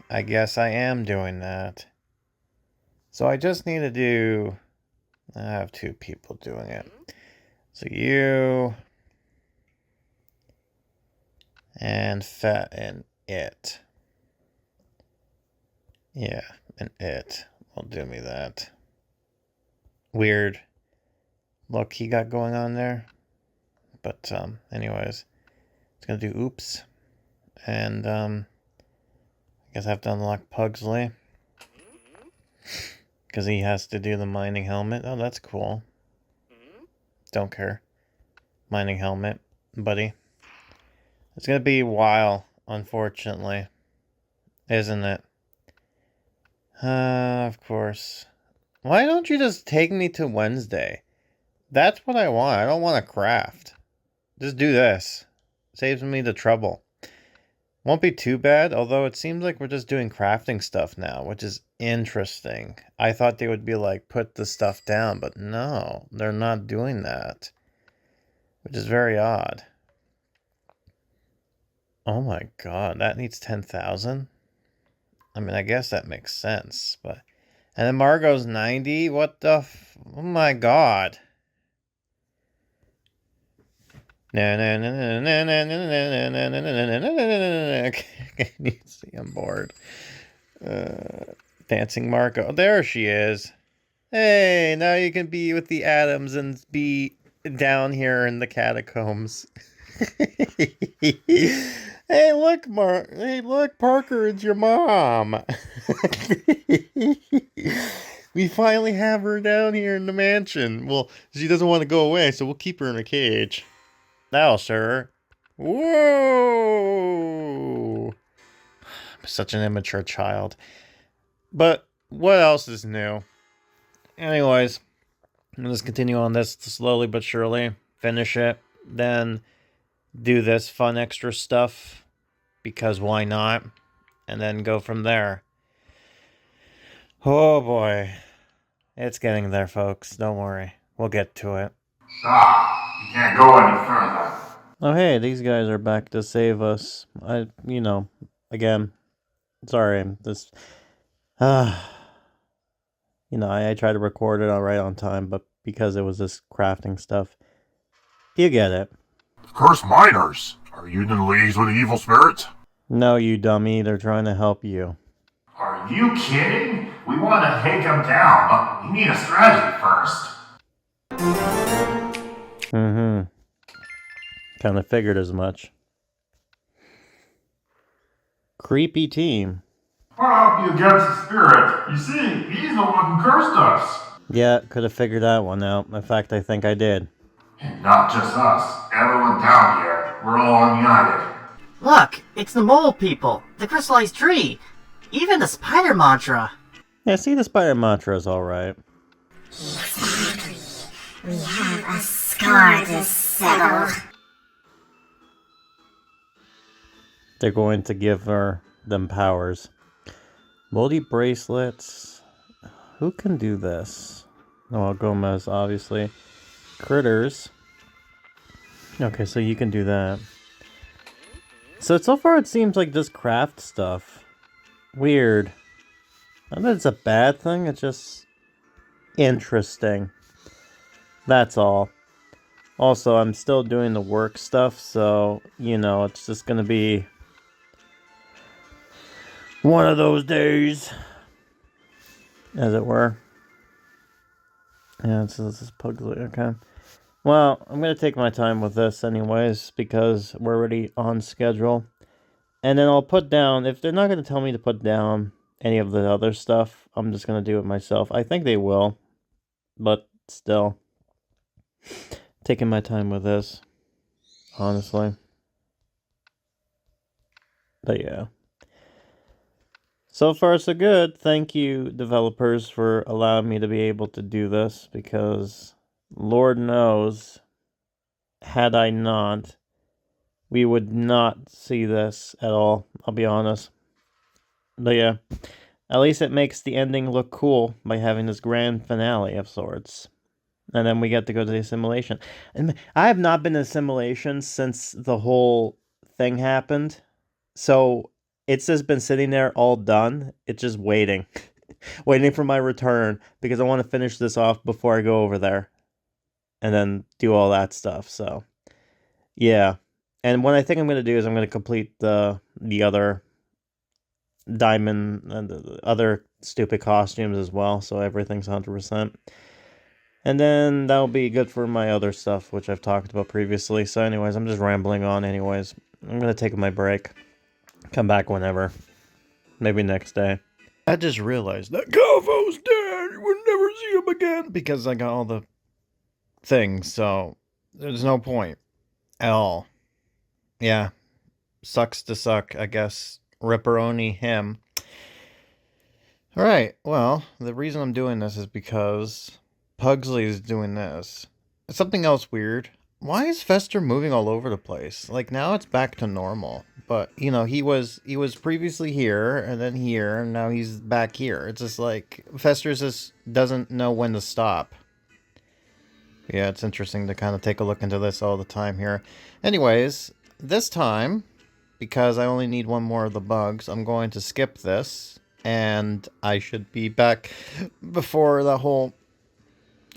I guess I am doing that. So I just need to do... I have two people doing it. So you... And Fat and It. Yeah, and It will do me that. Weird look he got going on there. But, anyways. It's gonna do Oops. And, I guess I have to unlock Pugsley. Because he has to do the mining helmet. Oh, that's cool. Don't care. Mining helmet, buddy. It's gonna be a while, unfortunately. Isn't it? Of course. Why don't you just take me to Wednesday? That's what I want. I don't want to craft. Just do this. Saves me the trouble. Won't be too bad, although it seems like we're just doing crafting stuff now, which is interesting. I thought they would be like, put the stuff down, but no, they're not doing that. Which is very odd. Oh my god, that needs 10,000? I mean, I guess that makes sense, but... And then Margot's 90? What the oh my god. No, no, no, no, no, no, no, no, no, no, no, no, no. Can you see? I'm bored. Dancing Margot. There she is. Hey, now you can be with the Addams and be down here in the catacombs. Hey, look, Hey, look, Parker, it's your mom. We finally have her down here in the mansion. Well, she doesn't want to go away, so we'll keep her in a cage. Now, sir. Whoa! I'm such an immature child. But what else is new? Anyways, I'm just continue on this slowly but surely. Finish it. Then do this fun extra stuff. Because why not? And then go from there. Oh boy. It's getting there, folks. Don't worry. We'll get to it. Stop. You can't go any further. Oh hey, these guys are back to save us. Again, sorry, this, I tried to record it right on time, but because it was this crafting stuff, you get it. Cursed miners. Are you in leagues with evil spirits? No, you dummy, they're trying to help you. Are you kidding? We want to take them down, but we need a strategy first. Kind of figured as much. Creepy team. What help you against the spirit? You see, he's the one who cursed us. Yeah, could have figured that one out. In fact, I think I did. And not just us. Everyone down here. We're all united. Look, it's the mole people, the crystallized tree, even the spider mantra. Yeah, see, the spider mantra is alright. Exactly. We have a scar to settle. They're going to give them powers. Moldy bracelets. Who can do this? Oh, Gomez, obviously. Critters. Okay, so you can do that. So far it seems like just craft stuff. Weird. Not that it's a bad thing, it's just interesting. That's all. Also, I'm still doing the work stuff, so, it's just gonna be One of those days, as it were. Yeah, so this is Pugsley, okay. Well, I'm going to take my time with this anyways, because we're already on schedule. And then I'll put down, if they're not going to tell me to put down any of the other stuff, I'm just going to do it myself. I think they will, but still. Taking my time with this, honestly. But yeah. So far, so good. Thank you, developers, for allowing me to be able to do this, because Lord knows, had I not, we would not see this at all, I'll be honest. But yeah, at least it makes the ending look cool by having this grand finale of sorts. And then we get to go to the Assimilation. And I have not been to Assimilation since the whole thing happened. So it's just been sitting there all done. It's just waiting. Waiting for my return, because I want to finish this off before I go over there. And then do all that stuff, so. Yeah. And what I think I'm going to do is I'm going to complete the other diamond and the other stupid costumes as well, so everything's 100%. And then that'll be good for my other stuff, which I've talked about previously. So anyways, I'm just rambling on anyways. I'm going to take my break. Come back whenever. Maybe next day. I just realized that Galvo's dead. We'll never see him again, because I got all the things, so there's no point at all. Yeah. Sucks to suck, I guess. Ripperoni him. Alright, well, the reason I'm doing this is because Pugsley is doing this. Something else weird. Why is Fester moving all over the place? Like, now it's back to normal. But, you know, he was previously here, and then here, and now he's back here. It's just like, Fester just doesn't know when to stop. Yeah, it's interesting to kind of take a look into this all the time here. Anyways, this time, because I only need one more of the bugs, I'm going to skip this, and I should be back before the whole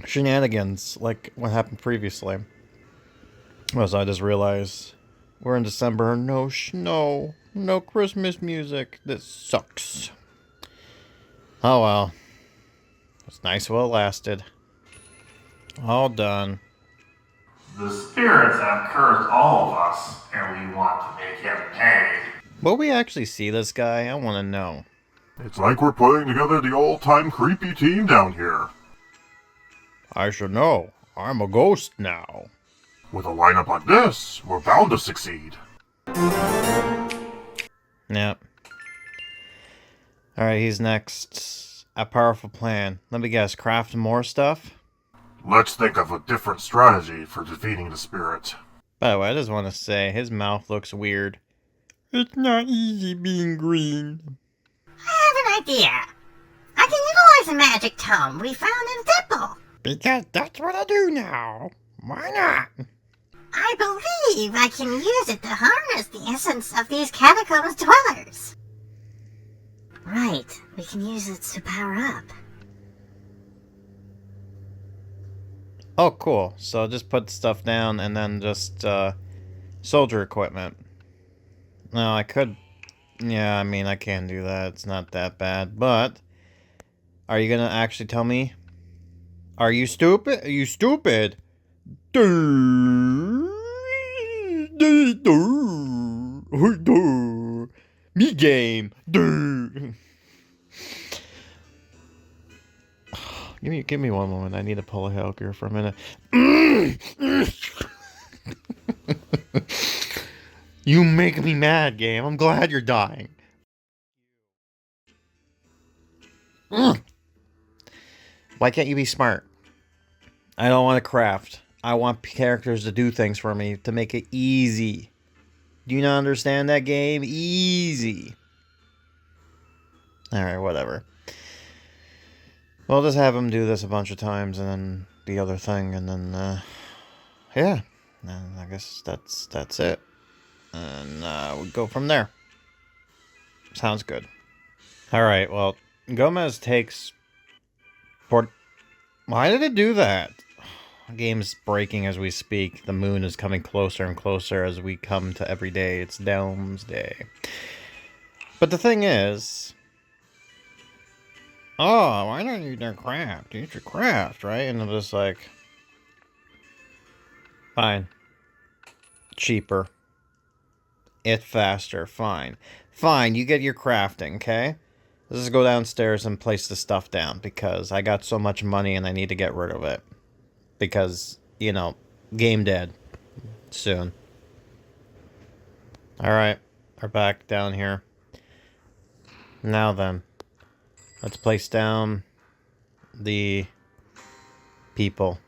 shenanigans, like what happened previously. Well, so I just realized we're in December, no snow, no Christmas music, this sucks. Oh well, it's nice while it lasted. All done. The spirits have cursed all of us, and we want to make him pay. Will we actually see this guy? I want to know. It's like we're putting together the old-time creepy team down here. I should know. I'm a ghost now. With a lineup like this, we're bound to succeed. Yep. Alright, he's next. A powerful plan. Let me guess, craft more stuff? Let's think of a different strategy for defeating the spirit. By the way, I just want to say, his mouth looks weird. It's not easy being green. I have an idea. I can utilize a magic tome we found in the temple. Because that's what I do now. Why not? I believe I can use it to harness the essence of these catacombs dwellers. Right, we can use it to power up. Oh, cool. So just put stuff down and then just, soldier equipment. No, I could... Yeah, I mean, I can do that. It's not that bad. But, are you gonna actually tell me? Are you stupid? Are you stupid? Me game. Give me one moment. I need to pull a Helger for a minute. You make me mad, game. I'm glad you're dying. Why can't you be smart? I don't want to craft. I want characters to do things for me to make it easy. Do you not understand that game? Easy. Alright, whatever. We'll just have him do this a bunch of times and then the other thing and then, yeah. And I guess that's it. And, we'll go from there. Sounds good. Alright, well, Gomez takes... Why did it do that? The game's breaking as we speak. The moon is coming closer and closer as we come to every day. It's Doomsday. But the thing is, oh, why don't you do craft? You should craft, right? And I'm just like, fine. Cheaper. It faster. Fine. Fine, you get your crafting, okay? Let's just go downstairs and place the stuff down because I got so much money and I need to get rid of it. Because, you know, game dead. Soon. Alright, we're back down here. Now then, let's place down the people.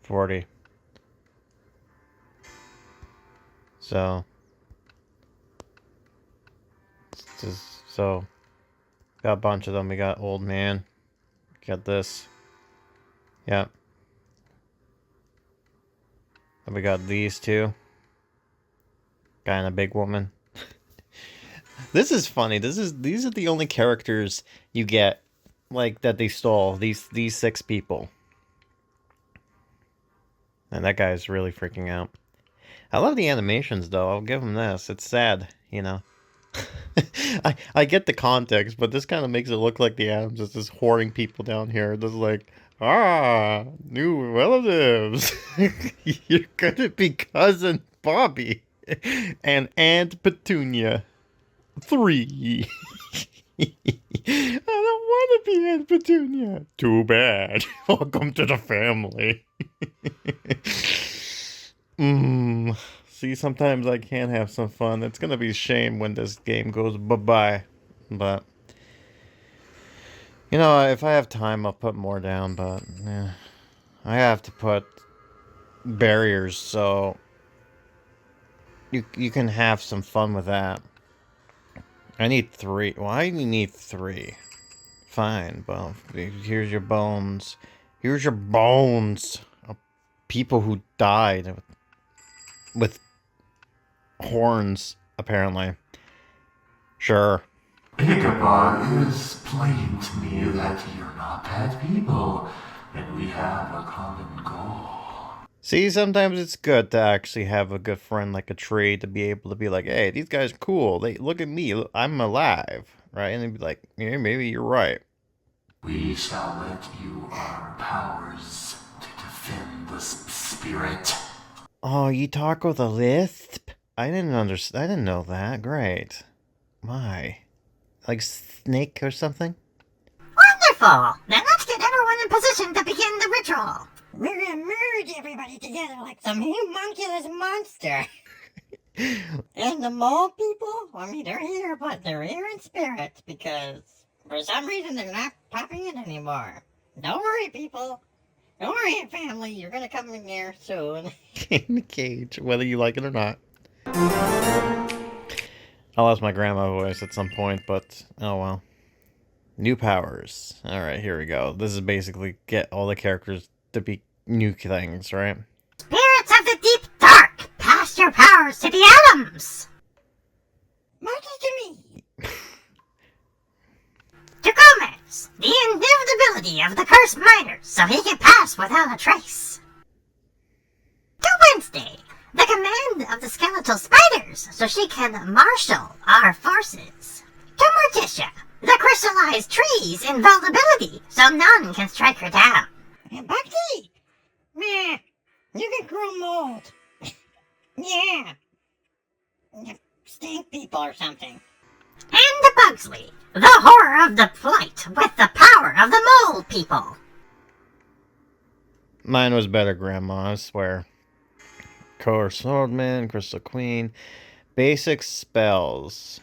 40. So, got a bunch of them. We got old man. Got this. Yep. And we got these two. Guy and a big woman. This is funny. These are the only characters you get like that they stole. These 6 people. And that guy's really freaking out. I love the animations though. I'll give him this. It's sad, you know. I get the context, but this kind of makes it look like the Addams is just hoarding people down here. Just like, new relatives. You're gonna be cousin Bobby and Aunt Petunia. 3. I don't want to be Aunt Petunia. Too bad. Welcome to the family. See, sometimes I can have some fun. It's gonna be a shame when this game goes bye-bye. But, you know, if I have time, I'll put more down. But, yeah, I have to put barriers so you can have some fun with that. I need 3. Why do you need 3? Fine, well, here's your bones. Here's your bones of people who died with horns, apparently. Sure. Ichabod, it is plain to me that you're not bad people, and we have a common goal. See, sometimes it's good to actually have a good friend like a tree to be able to be like, hey, these guys are cool. They look at me, I'm alive, right? And they'd be like, yeah, maybe you're right. We shall let you our powers to defend the spirit. Oh, you talk with a lisp? I didn't understand. I didn't know that. Great. Why? Like snake or something? Wonderful! Then let's get everyone in position to begin the ritual. We're gonna merge everybody together like some homunculus monster. And the mole people, I mean, they're here, but they're here in spirit because for some reason they're not popping in anymore. Don't worry, people. Don't worry, family. You're gonna come in here soon. In the cage, whether you like it or not. I lost my grandma voice at some point, but oh well. New powers. Alright, here we go. This is basically get all the characters to be new things, right? Spirits of the deep dark, pass your powers to the Addams. Monsters to me. To Gomez, the invisibility of the cursed miners, so he can pass without a trace. To Wednesday, the command of the skeletal spiders, so she can marshal our forces. To Morticia, the crystallized tree's invulnerability, so none can strike her down. And Bugsy, meh, you can grow mold. Yeah. Stink people or something. And to Bugsley, the horror of the plight with the power of the mole people. Mine was better, Grandma, I swear. Core Swordman, Crystal Queen. Basic spells.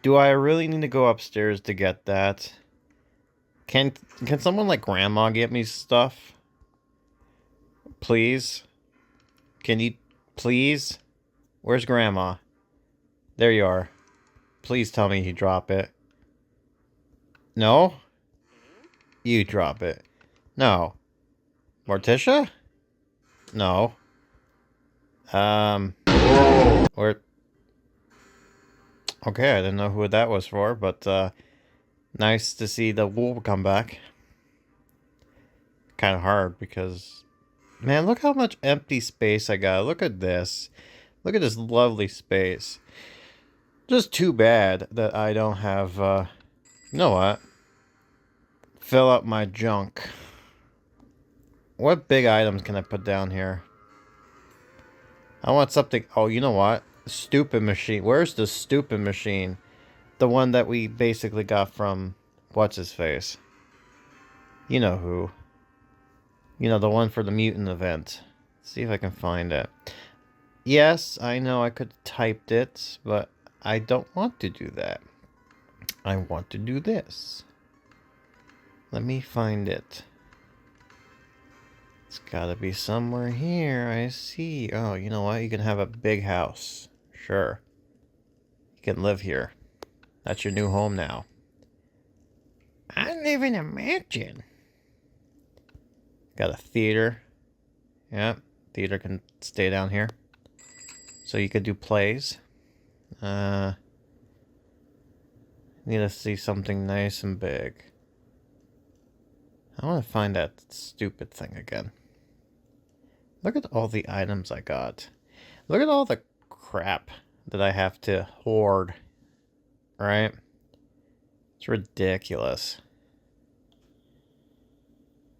Do I really need to go upstairs to get that? Can someone like Grandma get me stuff? Please? Can you... Please? Where's Grandma? There you are. Please tell me you drop it. No? You drop it. No. Morticia? No. Where... Okay, I didn't know who that was for, but, nice to see the wool come back. Kind of hard, because... Man, look how much empty space I got. Look at this. Look at this lovely space. Just too bad that I don't have, you know what? Fill up my junk. What big items can I put down here? I want something... Oh, you know what? Stupid machine. Where's the stupid machine? The one that we basically got from... What's-his-face? You know who. You know, the one for the mutant event. Let's see if I can find it. Yes, I know I could have typed it, but I don't want to do that. I want to do this. Let me find it. It's gotta be somewhere here. I see. Oh, you know what? You can have a big house. Sure. You can live here. That's your new home now. I live in a mansion. Got a theater. Yep. Theater can stay down here. So you could do plays. Need to see something nice and big. I want to find that stupid thing again. Look at all the items I got. Look at all the crap that I have to hoard. Right? It's ridiculous.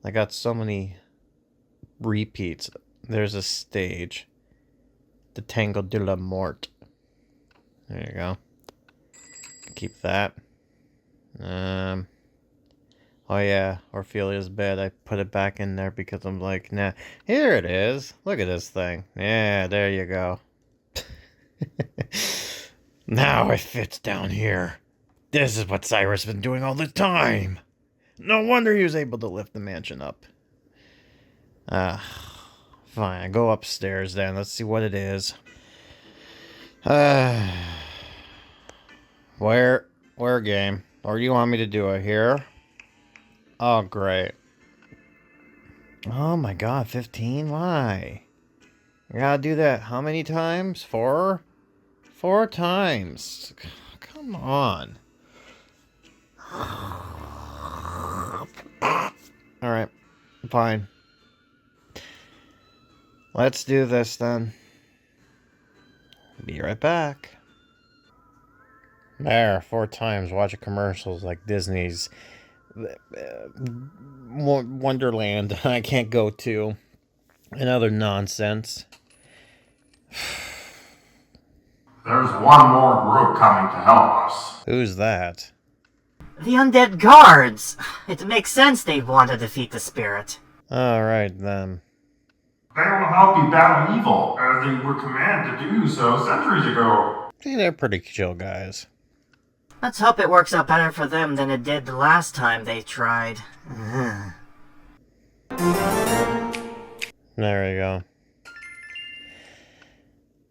I got so many repeats. There's a stage. The Tango de la Mort. There you go. Keep that. Oh yeah, Orphelia's bed. I put it back in there because I'm like, nah. Here it is. Look at this thing. Yeah, there you go. Now it fits down here. This is what Cyrus has been doing all the time. No wonder he was able to lift the mansion up. Fine. Go upstairs then. Let's see what it is. Where game? Or do you want me to do it here? Oh, great. Oh my god, 15? Why? You gotta do that how many times? 4? 4 times. Come on. Alright, fine. Let's do this then. Be right back. There, 4 times watching commercials like Disney's Wonderland I can't go to. And other nonsense. There's one more group coming to help us. Who's that? The undead guards! It makes sense they'd want to defeat the spirit. Alright then. They will help you battle evil, as they were commanded to do so centuries ago. See, they're pretty chill guys. Let's hope it works out better for them than it did the last time they tried. There we go.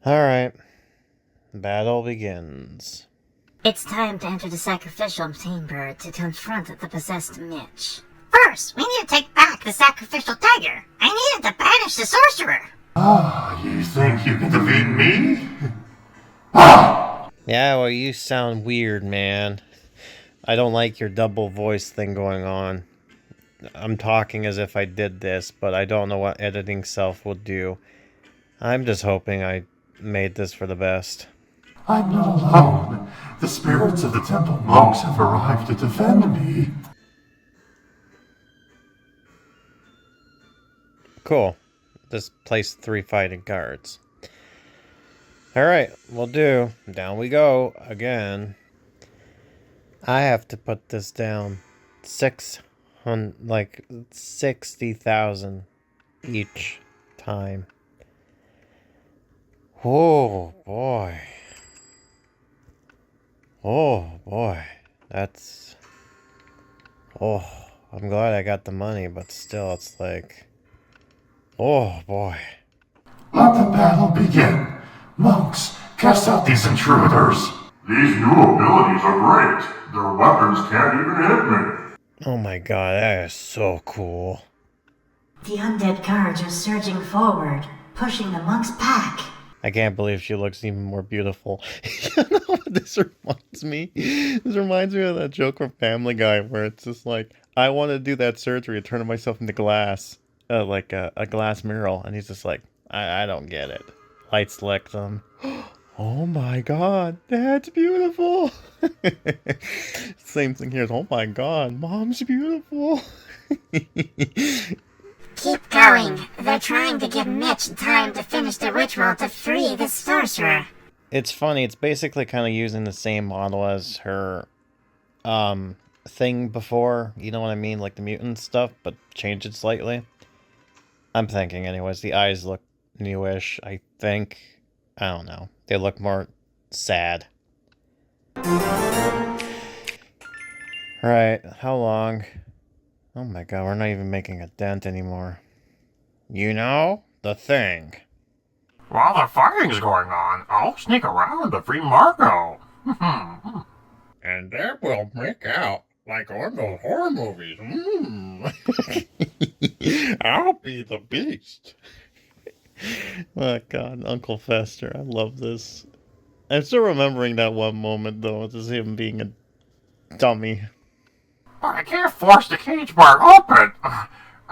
Alright. Battle begins. It's time to enter the sacrificial chamber to confront the possessed Mitch. First, we need to take back the sacrificial dagger. I need it to banish the sorcerer. Ah, you think you can defeat me? Yeah, well, you sound weird, man. I don't like your double voice thing going on. I'm talking as if I did this, but I don't know what editing self will do. I'm just hoping I made this for the best. I'm not alone. The spirits of the temple monks have arrived to defend me. Cool. Just place 3 fighting guards. Alright, we'll do. Down we go. Again. I have to put this down. 60,000 each time. Oh, boy. Oh, boy. That's... Oh, I'm glad I got the money, but still, it's like... Oh, boy. Let the battle begin. Monks, cast out these intruders. These new abilities are great. Their weapons can't even hit me. Oh my god, that is so cool. The undead guards are surging forward, pushing the monks back. I can't believe she looks even more beautiful. You know what this reminds me? This reminds me of that joke from Family Guy where it's just like, I want to do that surgery to turn myself into glass. Like a glass mural. And he's just like, I don't get it. Light slick them. Oh my god, that's beautiful. Same thing here. Oh my god, mom's beautiful. Keep going. They're trying to give Mitch time to finish the ritual to free the sorcerer. It's funny, it's basically kind of using the same model as her thing before, you know what I mean, like the mutant stuff, but change it slightly. I'm thinking anyways, the eyes look newish, I think. I don't know. They look more sad. Right, how long? Oh my god, we're not even making a dent anymore. You know, the thing. While the fighting's going on, I'll sneak around to free Marco. And then we'll make out like on those horror movies. I'll be the beast. Oh god, Uncle Fester, I love this. I'm still remembering that one moment though, just him being a dummy. But I can't force the cage bar open. I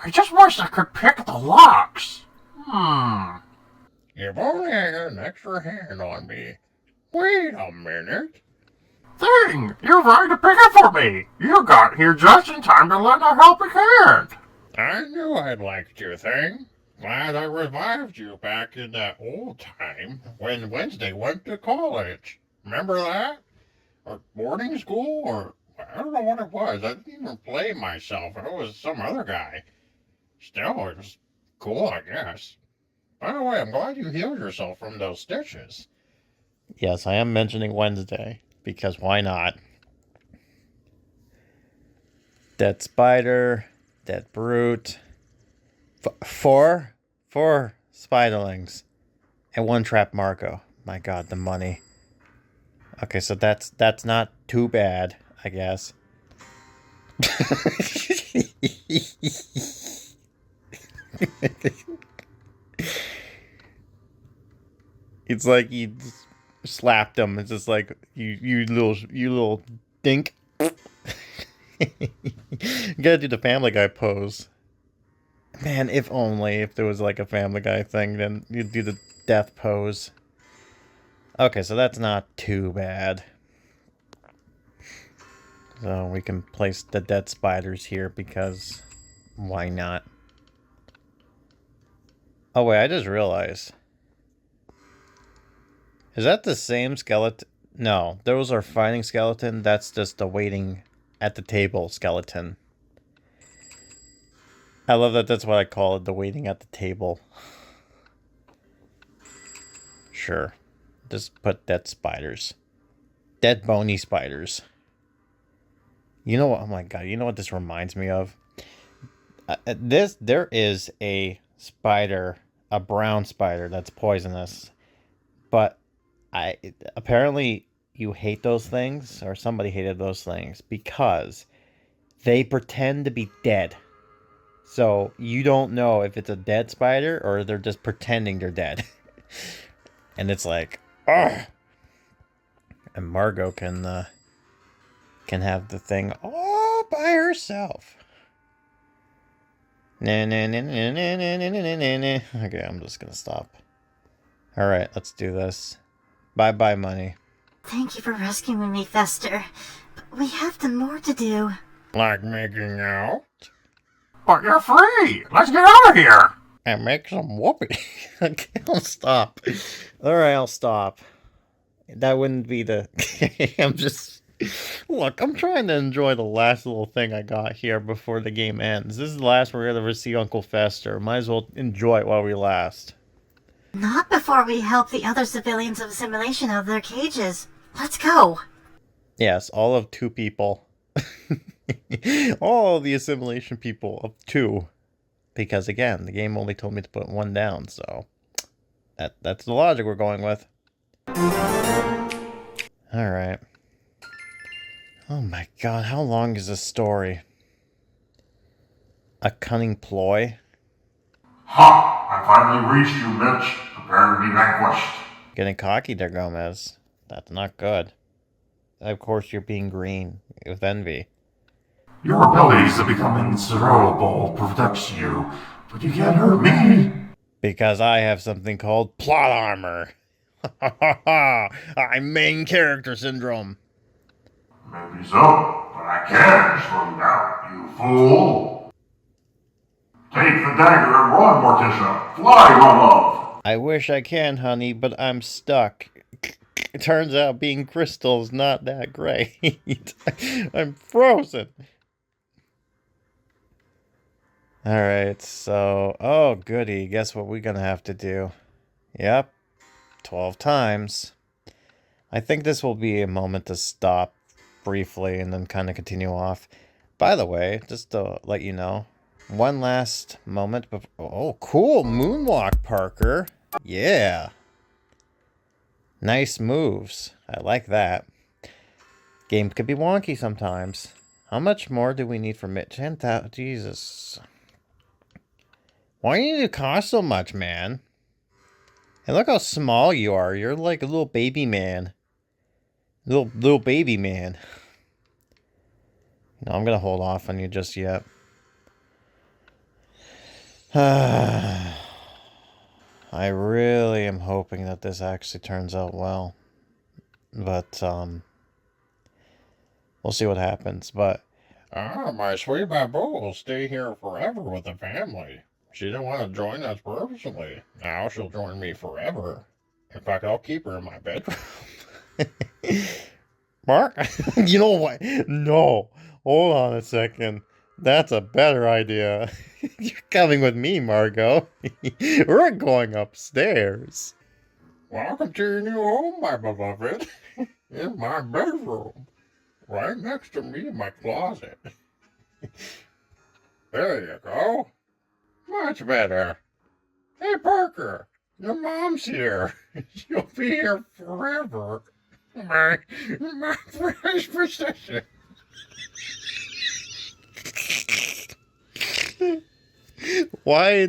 just wish I could pick the locks. If only I had an extra hand on me. Wait a minute. Thing, you're right to pick it for me. You got here just in time to lend a helping hand. I knew I'd liked you, Thing. Glad I revived you back in that old time when Wednesday went to college. Remember that? Or boarding school? Or I don't know what it was. I didn't even play myself. It was some other guy. Still, it was cool, I guess. By the way, I'm glad you healed yourself from those stitches. Yes, I am mentioning Wednesday, because why not? Dead spider, dead brute. Four spiderlings. And one trap Marco. My god, the money. Okay, so that's not too bad, I guess. It's like you slapped him. It's just like you little dink. You gotta do the Family Guy pose. Man, if only if there was like a Family Guy thing, then you'd do the death pose. Okay, so that's not too bad. So we can place the dead spiders here because why not? Oh wait, I just realized. Is that the same skeleton? No, those are fighting skeleton. That's just the waiting at the table skeleton. I love that that's what I call it, the waiting at the table. Sure. Just put dead spiders. Dead bony spiders. You know what? Oh my god, you know what this reminds me of? There is a spider, a brown spider that's poisonous. But apparently you hate those things, or somebody hated those things, because they pretend to be dead. So you don't know if it's a dead spider or they're just pretending they're dead. And it's like, ugh. And Margot can have the thing all by herself. Okay, I'm just gonna stop. Alright, let's do this. Bye-bye, money. Thank you for rescuing me, Fester. But we have done more to do. Like making out? But you're free. Let's get out of here. And make some whoopee. Okay, I'll stop. Alright, I'll stop. That wouldn't be the... I'm just... Look, I'm trying to enjoy the last little thing I got here before the game ends. This is the last we're going to see Uncle Fester. Might as well enjoy it while we last. Not before we help the other civilians of Assimilation out of their cages. Let's go. Yes, all of 2 people. All the Assimilation people of 2. Because again, the game only told me to put 1 down, so... That's the logic we're going with. Alright. Oh my god, how long is this story? A cunning ploy? Ha! I finally reached you, Mitch. Prepare to be vanquished. Getting cocky there, Gomez. That's not good. Of course you're being green with envy. Your abilities to become insurmountable protects you, but you can't hurt me. Because I have something called plot armor. I'm main character syndrome. Maybe so, but I can slow you down, you fool. Take the dagger and run, Morticia. Fly, my love. I wish I can, honey, but I'm stuck. It turns out being crystal's not that great. I'm frozen. Alright, so... Oh, goody. Guess what we're gonna have to do? Yep. 12 times. I think this will be a moment to stop briefly and then kind of continue off. By the way, just to let you know, one last moment before... Oh, cool! Moonwalk, Parker! Yeah! Nice moves. I like that. Game could be wonky sometimes. How much more do we need for Mitch? 10,000... Jesus. Why do you need to cost so much, man? And look how small you are. You're like a little baby man. Little baby man. No, I'm gonna hold off on you just yet. I really am hoping that this actually turns out well. But, we'll see what happens, but... My sweet Babu will stay here forever with the family. She didn't want to join us personally. Now she'll join me forever. In fact, I'll keep her in my bedroom. Mark? You know what? No. Hold on a second. That's a better idea. You're coming with me, Margot. We're going upstairs. Welcome to your new home, my beloved. In my bedroom. Right next to me in my closet. There you go. Much better. Hey, Parker. Your mom's here. She'll be here forever. My precious possession. Why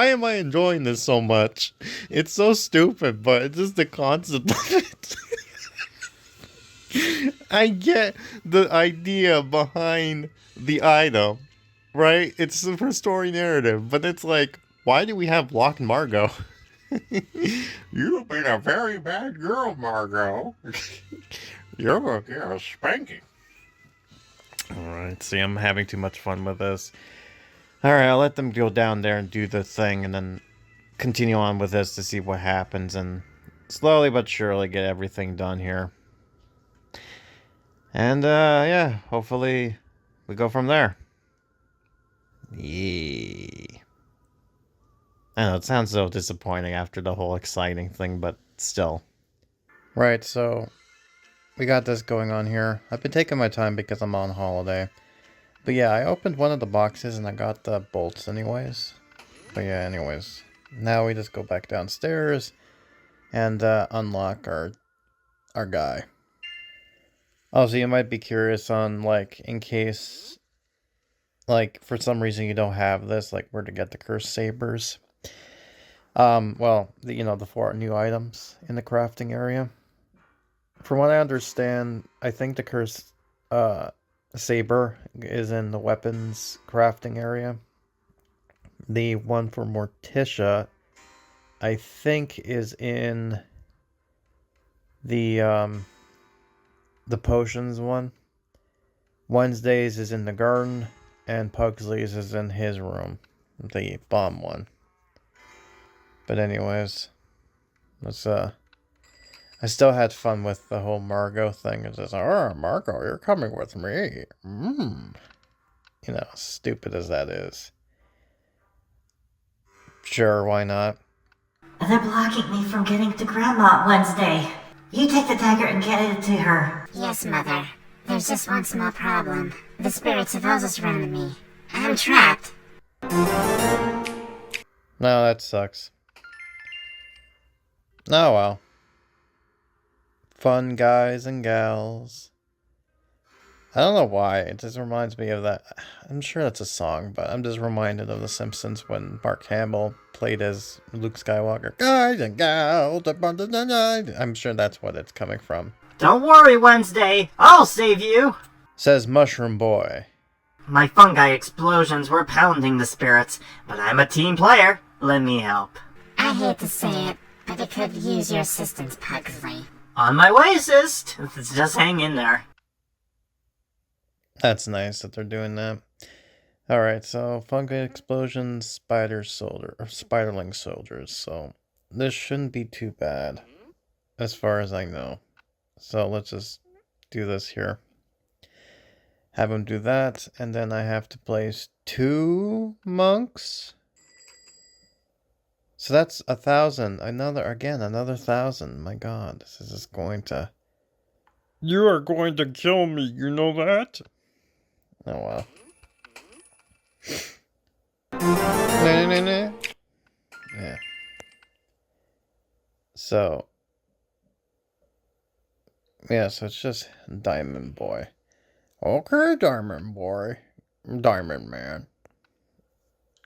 am I enjoying this so much? It's so stupid, but it's just the concept of it. I get the idea behind the item, right? It's for story narrative, but it's like, why do we have Lock Margot? You've been a very bad girl, Margot. You're gonna get a spanking. Alright, see, I'm having too much fun with this. Alright, I'll let them go down there and do the thing, and then continue on with this to see what happens, and slowly but surely get everything done here. And, yeah, hopefully we go from there. Yeah. I know, it sounds so disappointing after the whole exciting thing, but still. Right, so we got this going on here. I've been taking my time because I'm on holiday. But yeah, I opened one of the boxes and I got the bolts anyways. But yeah, anyways. Now we just go back downstairs and unlock our guy. Also, you might be curious on, like, in case, like, for some reason you don't have this, like, where to get the cursed sabers. Well, the 4 new items in the crafting area. From what I understand, I think the cursed saber is in the weapons crafting area. The one for Morticia, I think, is in the potions one. Wednesdays is in the garden, and Pugsley's is in his room, the bomb one. But anyways, let's I still had fun with the whole Margot thing. It's just, oh, Margot, you're coming with me. You know, stupid as that is. Sure, why not? They're blocking me from getting to Grandma Wednesday. You take the dagger and get it to her. Yes, Mother. There's just one small problem. The spirits have also surrounded me. I'm trapped. No, that sucks. Oh well. Fun guys and gals. I don't know why, it just reminds me of that. I'm sure that's a song, but I'm just reminded of The Simpsons when Mark Hamill played as Luke Skywalker. Guys and gals. I'm sure that's what it's coming from. Don't worry, Wednesday. I'll save you. Says Mushroom Boy. My fungi explosions were pounding the spirits, but I'm a team player. Let me help. I hate to say it, but it could use your assistance, Pugsley. On my way, assist. Just hang in there. That's nice that they're doing that. Alright, so fungi explosions, spiderling soldiers. So this shouldn't be too bad, as far as I know. So let's just do this here. Have him do that, and then I have to place 2 monks. So that's 1,000. Another 1,000. My god, this is just going to... You are going to kill me, you know that? Oh well. No. Yeah. So. Yeah, so it's just Diamond Boy. Okay, Diamond Boy. Diamond Man.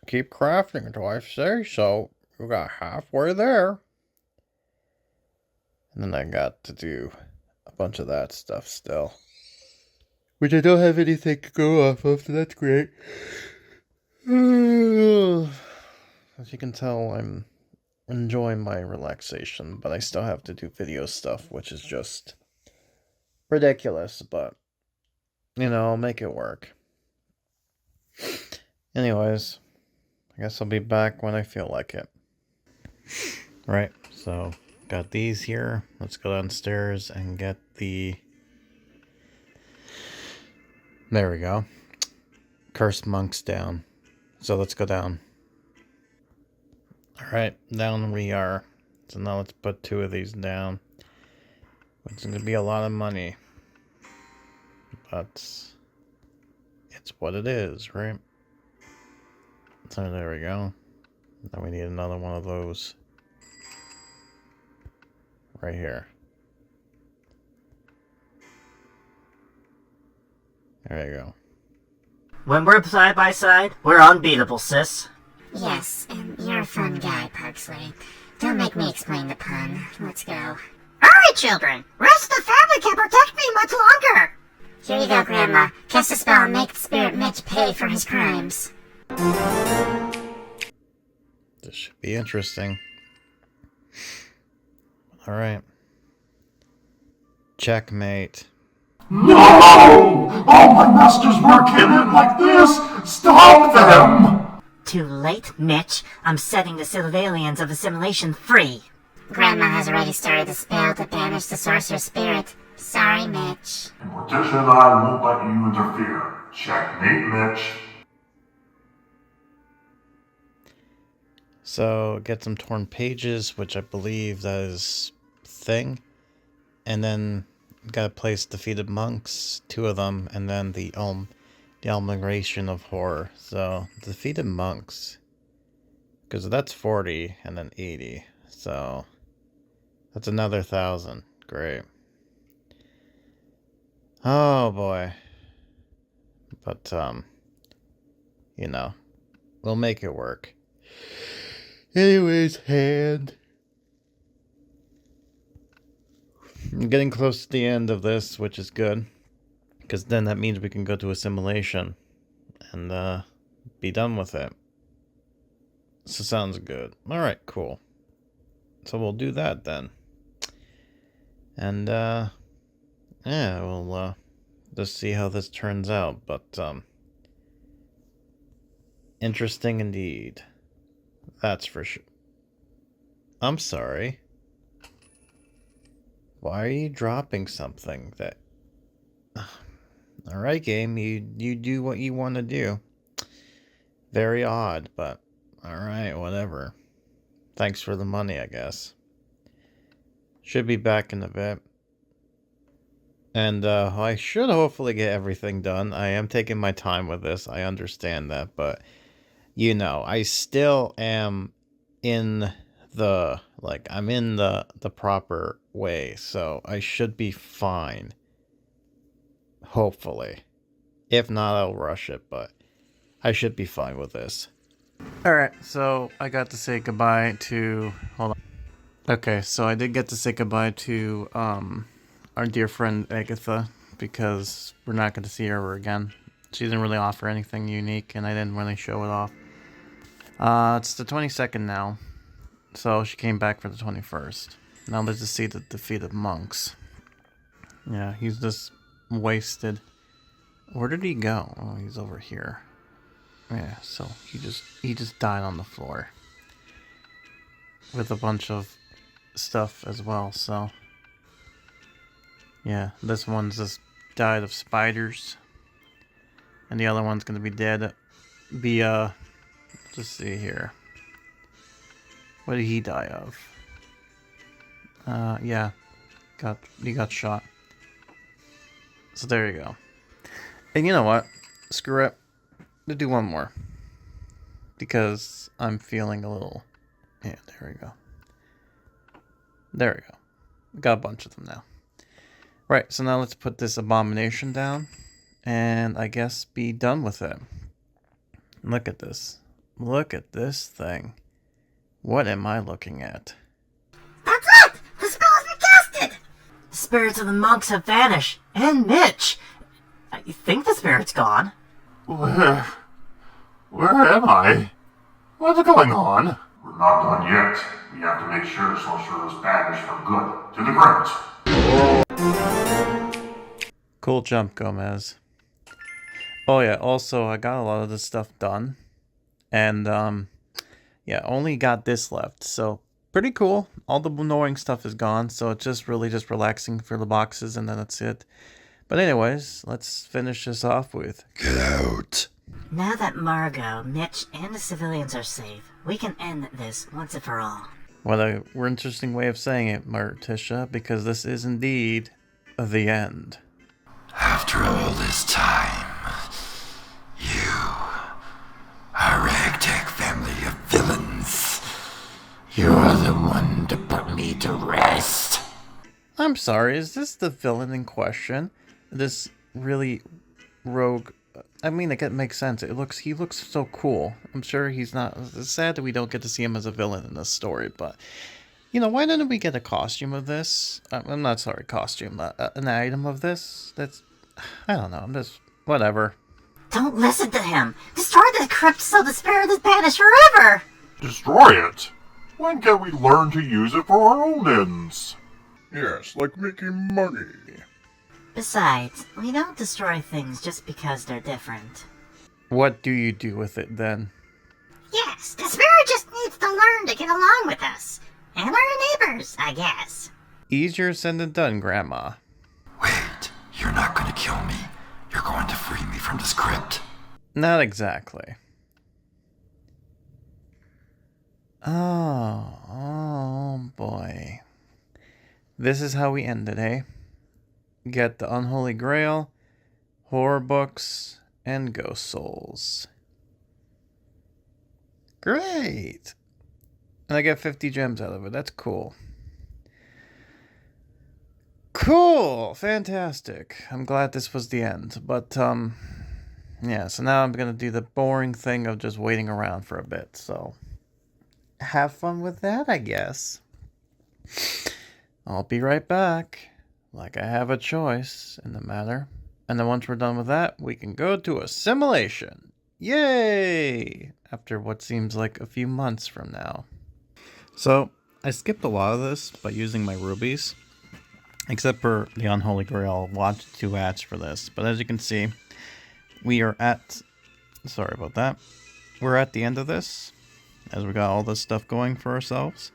Keep crafting until I say so. You got halfway there. And then I got to do a bunch of that stuff still. Which I don't have anything to go off of, so that's great. As you can tell, I'm enjoying my relaxation, but I still have to do video stuff, which is just ridiculous, but, you know, I'll make it work. Anyways, I guess I'll be back when I feel like it. Right, so, got these here. Let's go downstairs and get the... There we go. Cursed monks down. So let's go down. Alright, down we are. So now let's put 2 of these down. It's going to be a lot of money. But it's what it is, right? So there we go. Now we need another one of those. Right here. There you go. When we're side by side, we're unbeatable, sis. Yes, and you're a fun guy, Pugsley. Don't make me explain the pun. Let's go. Alright, children. Rest of the family can protect me much longer. Here you go, Grandma. Cast a spell and make the spirit Mitch pay for his crimes. This should be interesting. Alright. Checkmate. No! All my master's work ended like this! Stop them! Too late, Mitch. I'm setting the civilians of Assimilation free. Grandma has already started the spell to banish the sorcerer's spirit. Sorry, Mitch. In Morticia and I won't let you interfere. Checkmate, Mitch. So, get some torn pages, which I believe that is thing. And then, gotta place defeated monks, 2 of them, and then the Amalgamation of Horror. So, defeated monks. Because that's 40, and then 80. So, that's another 1,000. Great. Oh, boy. But, you know, we'll make it work. Anyways, hand. I'm getting close to the end of this, which is good. Because then that means we can go to Assimilation. And, be done with it. So sounds good. Alright, cool. So we'll do that then. And, yeah, we'll, just see how this turns out. But, interesting indeed. That's for sure. I'm sorry. Why are you dropping something that... Alright, game, you do what you want to do. Very odd, but alright, whatever. Thanks for the money, I guess. Should be back in a bit. And I should hopefully get everything done. I am taking my time with this, I understand that, but... You know, I still am in the, like, I'm in the proper way, so I should be fine. Hopefully. If not, I'll rush it, but I should be fine with this. Alright, so I got to say goodbye to, hold on. Okay, so I did get to say goodbye to, our dear friend Agatha, because we're not going to see her again. She didn't really offer anything unique, and I didn't really show it off. It's the 22nd now, So she came back for the 21st. Now let's just see the defeat of monks. Yeah, he's just wasted. Where did he go? Oh, he's over here. Yeah, so he just died on the floor. With a bunch of stuff as well, so. Yeah, this one's just died of spiders. And the other one's gonna be dead. Let's see here. What did he die of? Yeah. He got shot. So there you go. And you know what? Screw it. Let's do one more. Because I'm feeling a little... Yeah, there we go. There we go. We got a bunch of them now. Right, so now let's put this abomination down. And I guess be done with it. Look at this. Look at this thing. What am I looking at? That's it! The spell has been casted! The spirits of the monks have vanished. And Mitch! I think the spirit's gone. Where am I? What's going on? We're not done yet. We have to make sure Sorcerer is banished for good. To the crypt. Cool jump, Gomez. Oh yeah, also I got a lot of this stuff done. And yeah, only got this left. So pretty cool. All the annoying stuff is gone, so it's just really just relaxing for the boxes and then that's it. But anyways, let's finish this off with Get Out. Now that Margot, Mitch, and the civilians are safe, we can end this once and for all. What a interesting way of saying it, Martisha, because this is indeed the end. After all this time, you, a ragtag family of villains, you're the one to put me to rest. I'm sorry, is this the villain in question? This really rogue... I mean, it makes sense. He looks so cool. I'm sure he's not... It's sad that we don't get to see him as a villain in this story, but... You know, why didn't we get a costume of this? I'm not sorry, costume. An item of this? That's... I don't know, I'm just... Whatever. Don't listen to him! Destroy the crypt so the spirit is banished forever! Destroy it? When can we learn to use it for our own ends? Yes, like making money. Besides, we don't destroy things just because they're different. What do you do with it, then? Yes, the spirit just needs to learn to get along with us. And our neighbors, I guess. Easier said than done, Grandma. Wait, you're not going to kill me. You're going to free me from this crypt. Not exactly. Oh boy. This is how we end it, eh? Get the Unholy Grail, horror books, and ghost souls. Great! And I get 50 gems out of it. That's cool. Cool! Fantastic. I'm glad this was the end. But, yeah, so now I'm gonna do the boring thing of just waiting around for a bit, so... Have fun with that, I guess. I'll be right back. Like I have a choice in the matter. And then once we're done with that, we can go to Assimilation. Yay! After what seems like a few months from now. So, I skipped a lot of this by using my rubies. Except for the Unholy Grail. I'll watch 2 ads for this. But as you can see, we are at... Sorry about that. We're at the end of this. As we got all this stuff going for ourselves.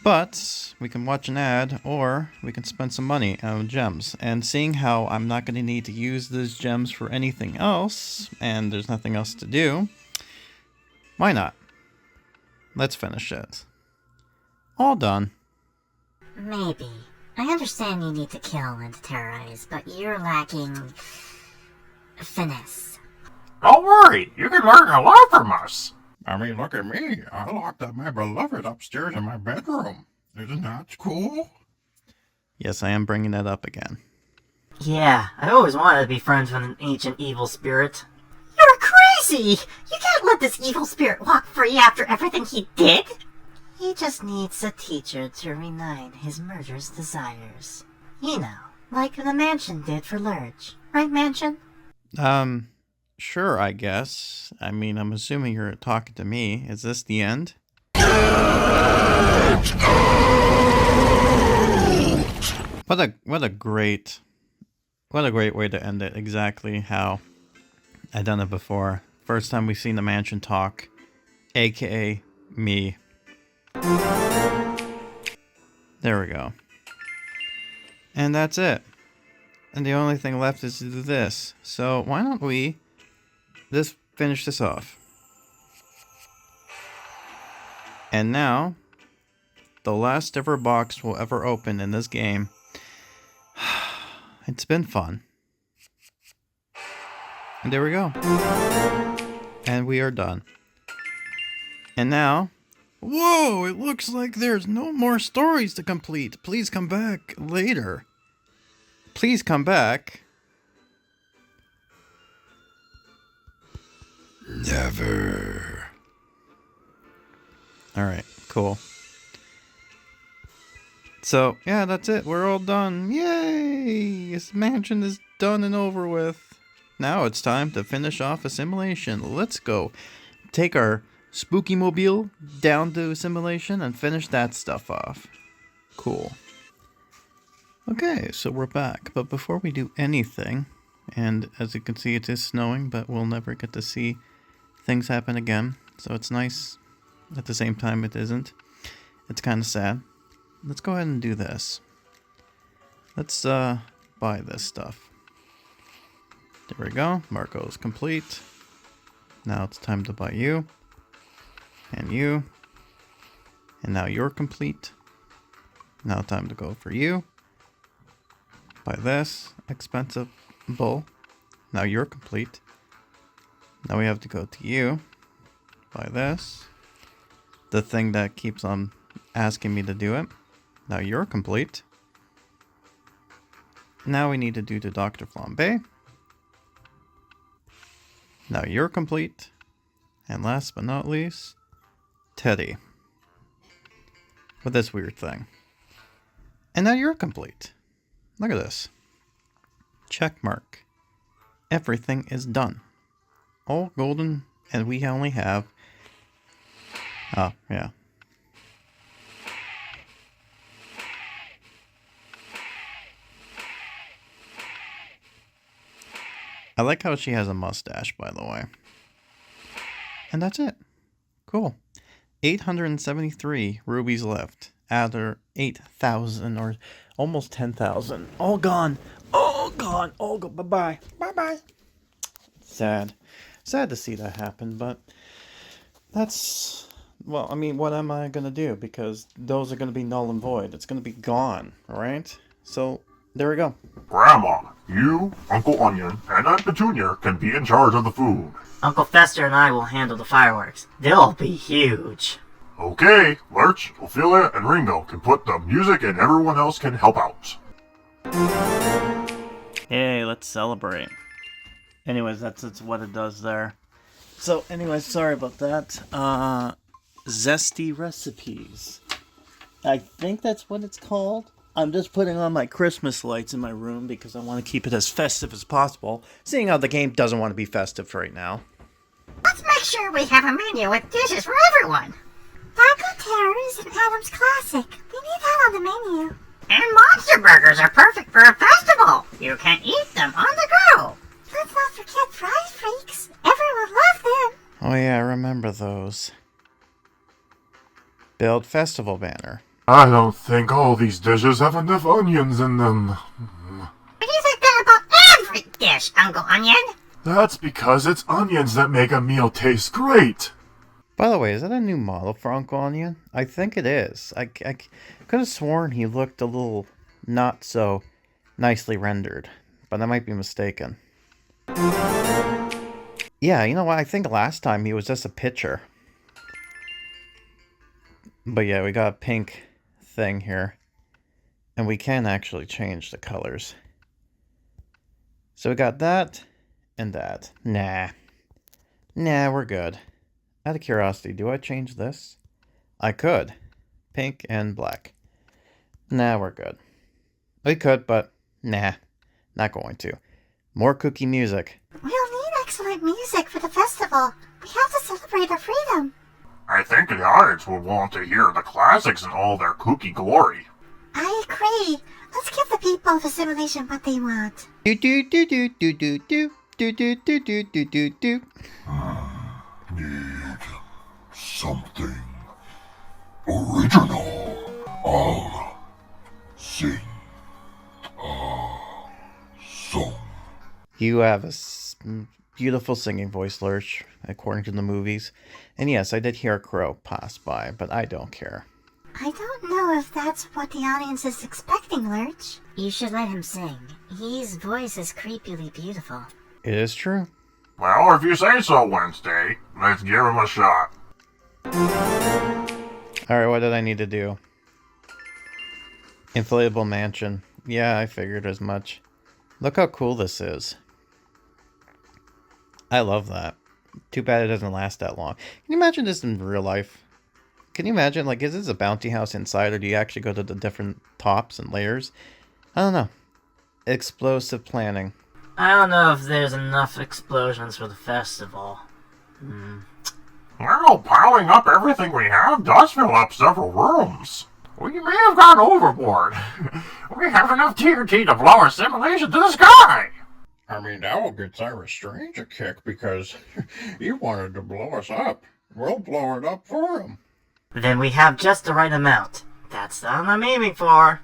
But we can watch an ad, or we can spend some money on gems. And seeing how I'm not going to need to use those gems for anything else, and there's nothing else to do, why not? Let's finish it. All done. Maybe. I understand you need to kill and terrorize, but you're lacking... finesse. Don't worry, you can learn a lot from us. I mean, look at me. I locked up my beloved upstairs in my bedroom. Isn't that cool? Yes, I am bringing that up again. Yeah, I always wanted to be friends with an ancient evil spirit. You're crazy! You can't let this evil spirit walk free after everything he did! He just needs a teacher to renign his murderous desires. You know, like the Mansion did for Lurch. Right, Mansion? Sure, I guess. I mean, I'm assuming you're talking to me. Is this the end? What a great way to end it. Exactly how I done it before. First time we've seen the mansion talk, aka me. There we go. And that's it. And the only thing left is to do this. So why don't we just finish this off? And now, the last ever box we'll ever open in this game. It's been fun. And there we go. And we are done. And now, whoa, it looks like there's no more stories to complete. Please come back later. Please come back. Never. Alright, cool. So, yeah, that's it. We're all done. Yay! This mansion is done and over with. Now it's time to finish off Assimilation. Let's go. Take our spooky mobile down to Assimilation and finish that stuff off. Cool. Okay, so we're back. But before we do anything, and as you can see, it is snowing, but we'll never get to see things happen again. So it's nice. At the same time, it isn't. It's kind of sad. Let's go ahead and do this. Let's buy this stuff. There we go. Marco's complete. Now it's time to buy you. And you. And now you're complete. Now time to go for you. Buy this. Expensive bull. Now you're complete. Now we have to go to you. Buy this. The thing that keeps on asking me to do it. Now you're complete. Now we need to do the Dr. Flambe. Now you're complete. And last but not least, Teddy. With this weird thing. And now you're complete. Look at this. Check mark. Everything is done. All golden, and we only have... Oh, yeah. I like how she has a mustache, by the way. And that's it. Cool. 873 rubies left. After 8,000 or almost 10,000. All gone. All gone. All gone. Bye-bye. Bye-bye. Sad. Sad to see that happen, but that's... Well, I mean, what am I going to do? Because those are going to be null and void. It's going to be gone, right? So, there we go. Grandma, you, Uncle Onion, and Aunt Petunia can be in charge of the food. Uncle Fester and I will handle the fireworks. They'll be huge. Okay, Lurch, Ophelia, and Ringo can put the music and everyone else can help out. Hey, let's celebrate. Anyways, that's what it does there. So, anyways, sorry about that. Zesty recipes. I think that's what it's called. I'm just putting on my Christmas lights in my room because I want to keep it as festive as possible, seeing how the game doesn't want to be festive right now. Let's make sure we have a menu with dishes for everyone. Taco Terror is an Addams classic. We need that on the menu. And monster burgers are perfect for a festival. You can eat them on the go. Let's not forget fries freaks. Everyone loves them. Oh yeah, I remember those. Build festival banner. I don't think all these dishes have enough onions in them. But you think that about every dish, Uncle Onion. That's because it's onions that make a meal taste great. By the way, is that a new model for Uncle Onion? I think it is. I could have sworn he looked a little not so nicely rendered, but I might be mistaken. Yeah, you know what? I think last time he was just a picture. But yeah, we got a pink thing here. And we can actually change the colors. So we got that and that. Nah, we're good. Out of curiosity, do I change this? I could. Pink and black. Nah, we're good. We could, but nah, not going to. More cookie music. We'll need excellent music for the festival. We have to celebrate our freedom. I think the audience will want to hear the classics in all their kooky glory. I agree. Let's give the people of Assimilation what they want. Do do do do do do do do do do do do do do. Need something original. I'll sing a song. You have a beautiful singing voice, Lurch, according to the movies. And yes, I did hear a crow pass by, but I don't care. I don't know if that's what the audience is expecting, Lurch. You should let him sing. His voice is creepily beautiful. It is true. Well, if you say so, Wednesday, let's give him a shot. Alright, what did I need to do? Inflatable mansion. Yeah, I figured as much. Look how cool this is. I love that. Too bad it doesn't last that long. Can you imagine this in real life? Can you imagine, like, is this a bounty house inside, or do you actually go to the different tops and layers? I don't know. Explosive planning. I don't know if there's enough explosions for the festival. Well, piling up everything we have does fill up several rooms. We may have gone overboard. We have enough TNT to blow Assimilation to the sky. I mean, that will get Cyrus Strange a kick because he wanted to blow us up. We'll blow it up for him. Then we have just the right amount. That's the one I'm aiming for.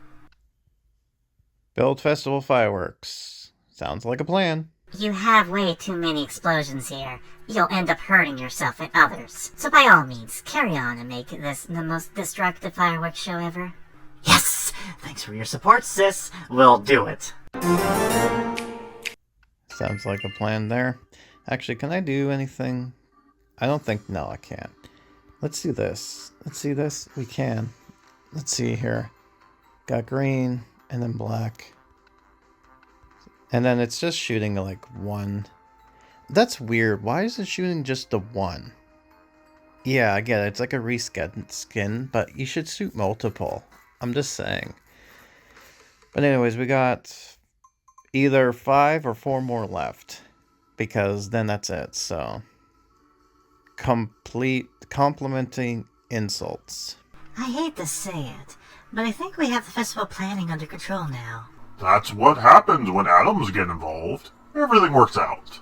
Build festival fireworks. Sounds like a plan. You have way too many explosions here. You'll end up hurting yourself and others. So by all means, carry on and make this the most destructive fireworks show ever. Yes! Thanks for your support, sis. We'll do it. Sounds like a plan there. Actually, can I do anything? I don't think... No, I can't. Let's do this. Let's see this. We can. Let's see here. Got green and then black. And then it's just shooting like one. That's weird. Why is it shooting just the one? Yeah, I get it. It's like a reskin, but you should shoot multiple. I'm just saying. But anyways, we got either 5 or 4 more left. Because then that's it, so... Complimenting insults. I hate to say it, but I think we have the festival planning under control now. That's what happens when atoms get involved. Everything works out.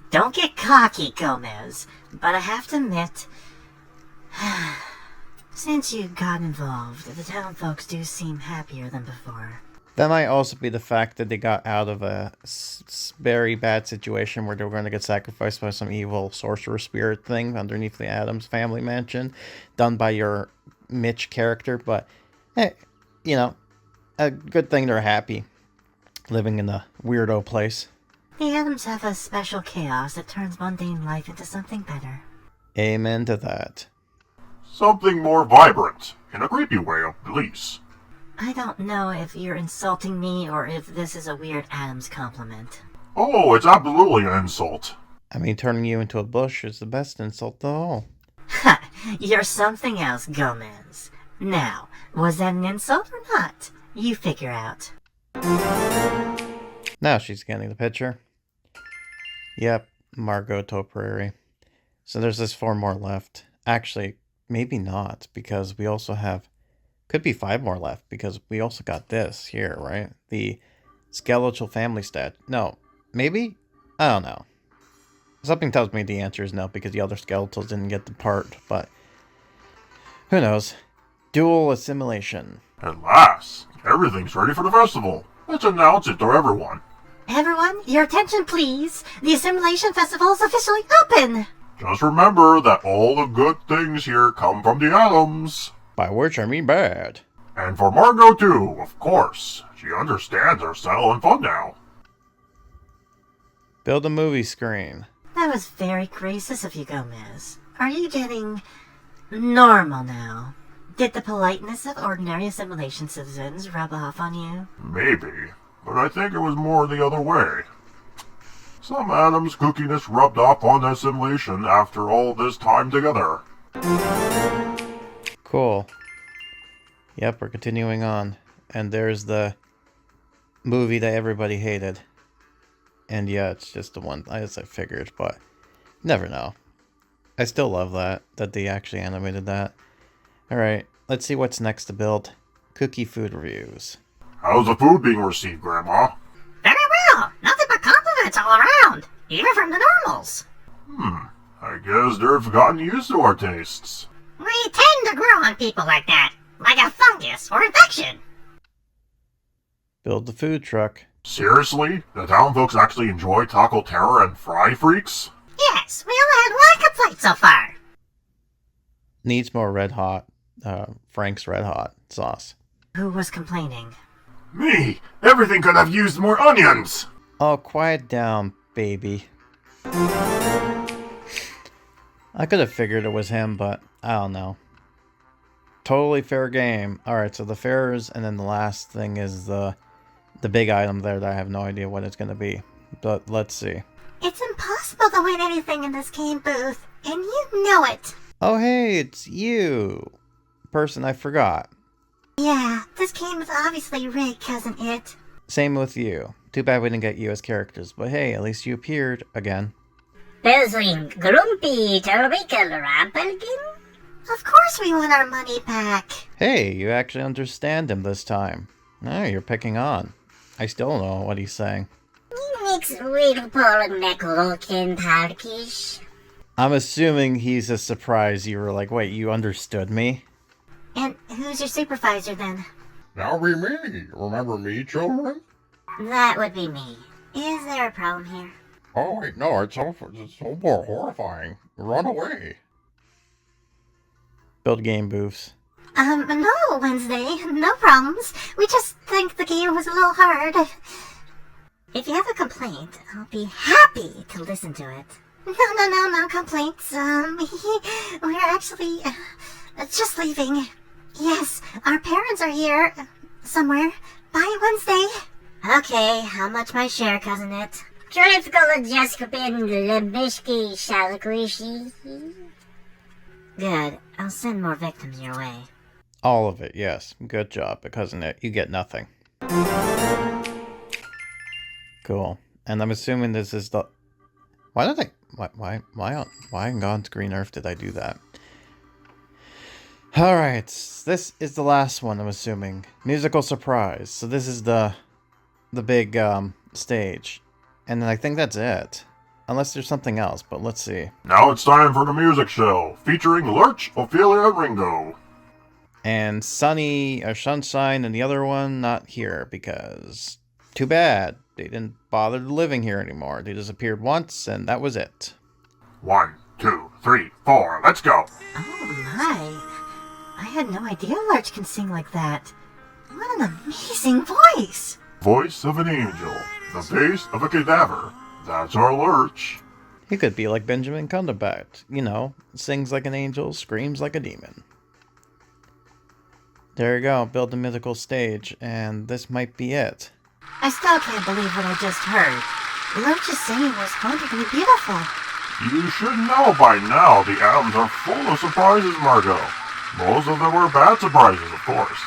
Don't get cocky, Gomez, but I have to admit, since you got involved, the town folks do seem happier than before. That might also be the fact that they got out of a very bad situation where they were going to get sacrificed by some evil sorcerer spirit thing underneath the Addams family mansion, done by your Mitch character. But, hey, you know, a good thing they're happy living in a weirdo place. The Addams have a special chaos that turns mundane life into something better. Amen to that. Something more vibrant, in a creepy way at least. I don't know if you're insulting me or if this is a weird Addams compliment. Oh, it's absolutely an insult. I mean, turning you into a bush is the best insult of all. Ha! You're something else, Gomez. Now, was that an insult or not? You figure out. Now she's getting the picture. Yep, Margot Topiary. So there's this 4 more left. Actually, maybe not, because we also have... Could be 5 more left, because we also got this here, right? The skeletal family stat. No, maybe? I don't know. Something tells me the answer is no, because the other skeletals didn't get the part, but... Who knows? Dual assimilation. At last, everything's ready for the festival. Let's announce it to everyone. Everyone, your attention please. The Assimilation Festival is officially open. Just remember that all the good things here come from the Addams. By which I mean bad. And for Margot too, of course. She understands our style and fun now. Build a movie screen. That was very gracious of you, Gomez. Are you getting normal now? Did the politeness of ordinary assimilation citizens rub off on you? Maybe, but I think it was more the other way. Some Addams kookiness rubbed off on assimilation after all this time together. Cool. Yep, we're continuing on. And there's the movie that everybody hated. And yeah, it's just the one, as I figured, but never know. I still love that they actually animated that. Alright, let's see what's next to build. Cookie food reviews. How's the food being received, Grandma? Very well. Nothing but compliments all around. Even from the normals. I guess they've gotten used to our tastes. We tend to grow on people like that. Like a fungus or infection. Build the food truck. Seriously? The town folks actually enjoy Taco Terror and Fry Freaks? Yes, we only had one complaint so far. Needs more red hot, Frank's red hot sauce. Who was complaining? Me! Everything could have used more onions! Oh, quiet down, baby. I could have figured it was him, but I don't know. Totally fair game. Alright, so the fares, and then the last thing is the big item there that I have no idea what it's going to be. But let's see. It's impossible to win anything in this game booth, and you know it. Oh, hey, it's you. Person I forgot. Yeah, this game is obviously rigged, cousin it. Same with you. Too bad we didn't get you as characters, but hey, at least you appeared again. Belzling, Grumpy, Terrible, Rampelkin? Of course we want our money back. Hey, you actually understand him this time. Ah, you're picking on. I still don't know what he's saying. I'm assuming he's a surprise. You were like, wait, you understood me? And who's your supervisor then? That'll be me. Remember me, children? That would be me. Is there a problem here? Oh, wait, no, it's so more horrifying. Run away. Build game booths. No, Wednesday. No problems. We just think the game was a little hard. If you have a complaint, I'll be happy to listen to it. No complaints. We're actually just leaving. Yes, our parents are here somewhere. Bye, Wednesday. Okay, how much my share, cousin it? Good. I'll send more victims your way. All of it, yes. Good job, because in it, you get nothing. Cool. And I'm assuming this is the... Why did I... Why on God's green earth did I do that? Alright, this is the last one, I'm assuming. Musical surprise. So this is the big stage. And then I think that's it. Unless there's something else, but let's see. Now it's time for the music show, featuring Lurch, Ophelia, and Ringo. And Sunny, or Sunshine, and the other one not here, because... Too bad. They didn't bother living here anymore. They disappeared once, and that was it. 1, 2, 3, 4, let's go! Oh my. I had no idea Lurch can sing like that. What an amazing voice! Voice of an angel, the face of a cadaver. That's our Lurch. He could be like Benjamin Cumberbatch. You know, sings like an angel, screams like a demon. There you go, build the mythical stage, and this might be it. I still can't believe what I just heard. Lurch's singing was hauntingly beautiful. You should know by now the Addams are full of surprises, Margot. Most of them were bad surprises, of course.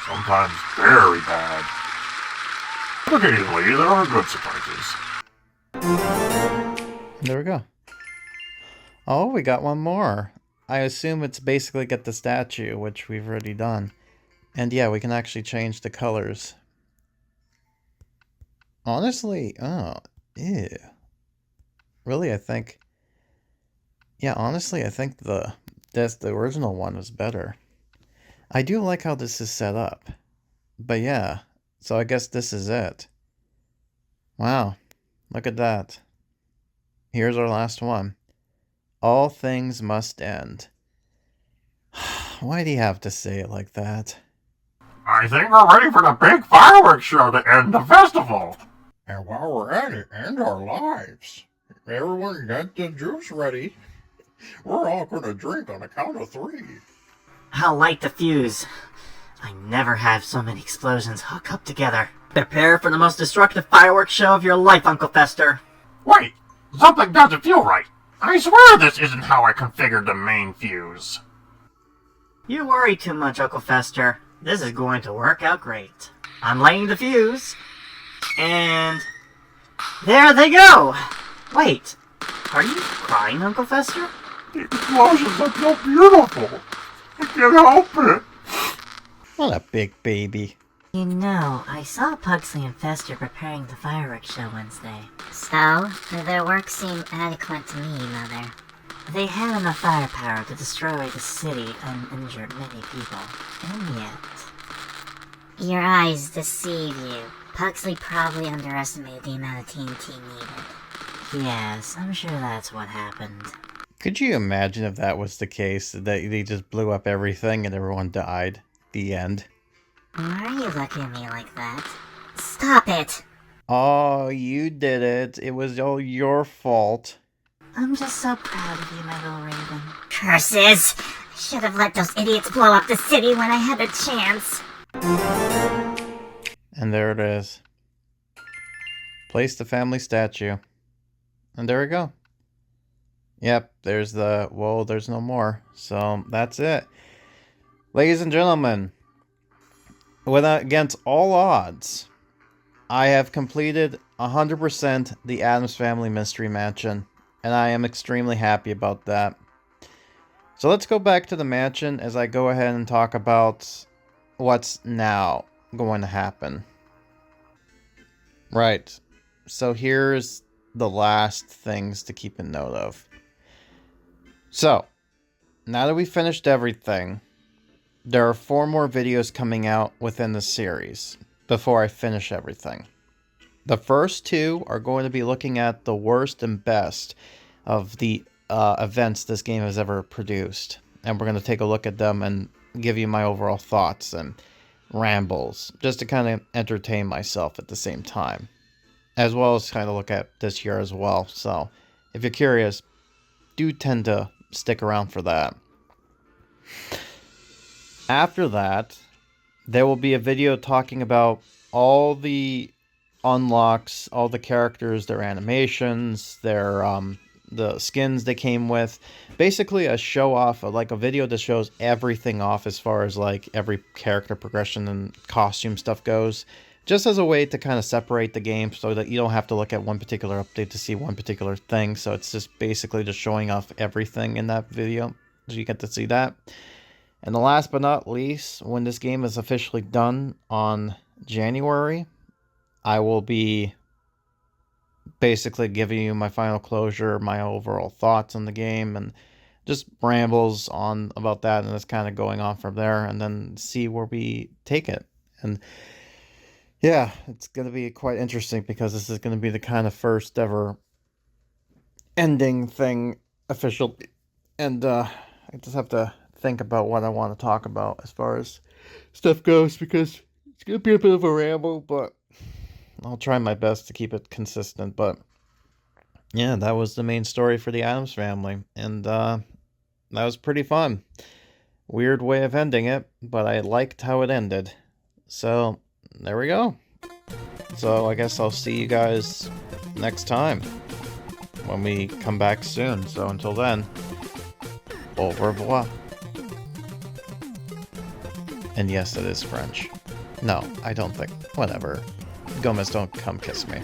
Sometimes very bad. But occasionally, there are good surprises. There we go. Oh, we got one more. I assume it's basically get the statue, which we've already done. And yeah, we can actually change the colors. Honestly, oh, ew. Really, I think... Yeah, honestly, I think the original one was better. I do like how this is set up. But yeah, so I guess this is it. Wow, look at that. Here's our last one. All things must end. Why do you have to say it like that? I think we're ready for the big fireworks show to end the festival. And while we're at it, end our lives. Everyone get the juice ready. We're all gonna drink on the count of 3. I'll light the fuse. I never have so many explosions hook up together. Prepare for the most destructive fireworks show of your life, Uncle Fester. Wait, something doesn't feel right. I swear this isn't how I configured the main fuse. You worry too much, Uncle Fester. This is going to work out great. I'm lighting the fuse. And... there they go! Wait, are you crying, Uncle Fester? The explosions are so beautiful. I can't help it. What a big baby. You know, I saw Pugsley and Fester preparing the fireworks show Wednesday. So, their work seemed adequate to me, Mother. They had enough firepower to destroy the city and injure many people. And yet... Your eyes deceive you. Pugsley probably underestimated the amount of TNT needed. Yes, I'm sure that's what happened. Could you imagine if that was the case? That they just blew up everything and everyone died? The end. Why are you looking at me like that? Stop it! Oh, you did it. It was all your fault. I'm just so proud of you, my little raven. Curses! I should have let those idiots blow up the city when I had the chance. And there it is. Place the family statue. And there we go. Yep, there's the... Well, there's no more. So, that's it. Ladies and gentlemen, against all odds, I have completed 100% the Addams Family Mystery Mansion. And I am extremely happy about that. So let's go back to the mansion as I go ahead and talk about what's now going to happen. Right. So here's the last things to keep a note of. So, now that we finished everything, there are 4 more videos coming out within the series before I finish everything. The first 2 are going to be looking at the worst and best of the events this game has ever produced. And we're going to take a look at them and give you my overall thoughts and rambles, just to kind of entertain myself at the same time. As well as kind of look at this year as well. So, if you're curious, do tend to stick around for that. After that, there will be a video talking about all the unlocks, all the characters, their animations, their the skins they came with. Basically a show off, like a video that shows everything off as far as like every character progression and costume stuff goes. Just as a way to kind of separate the game so that you don't have to look at one particular update to see one particular thing. So it's just basically just showing off everything in that video. So you get to see that. And the last but not least, when this game is officially done on January, I will be basically giving you my final closure, my overall thoughts on the game, and just rambles on about that, and it's kind of going on from there, and then see where we take it. And yeah, it's going to be quite interesting because this is going to be the kind of first ever ending thing official, and I just have to think about what I want to talk about as far as stuff goes, because it's going to be a bit of a ramble, but I'll try my best to keep it consistent. But yeah, that was the main story for the Addams Family, and that was pretty fun. Weird way of ending it, but I liked how it ended. So there we go. So I guess I'll see you guys next time when we come back soon. So until then, au revoir. And yes, it is French. No, I don't think. Whatever. Gomez, don't come kiss me.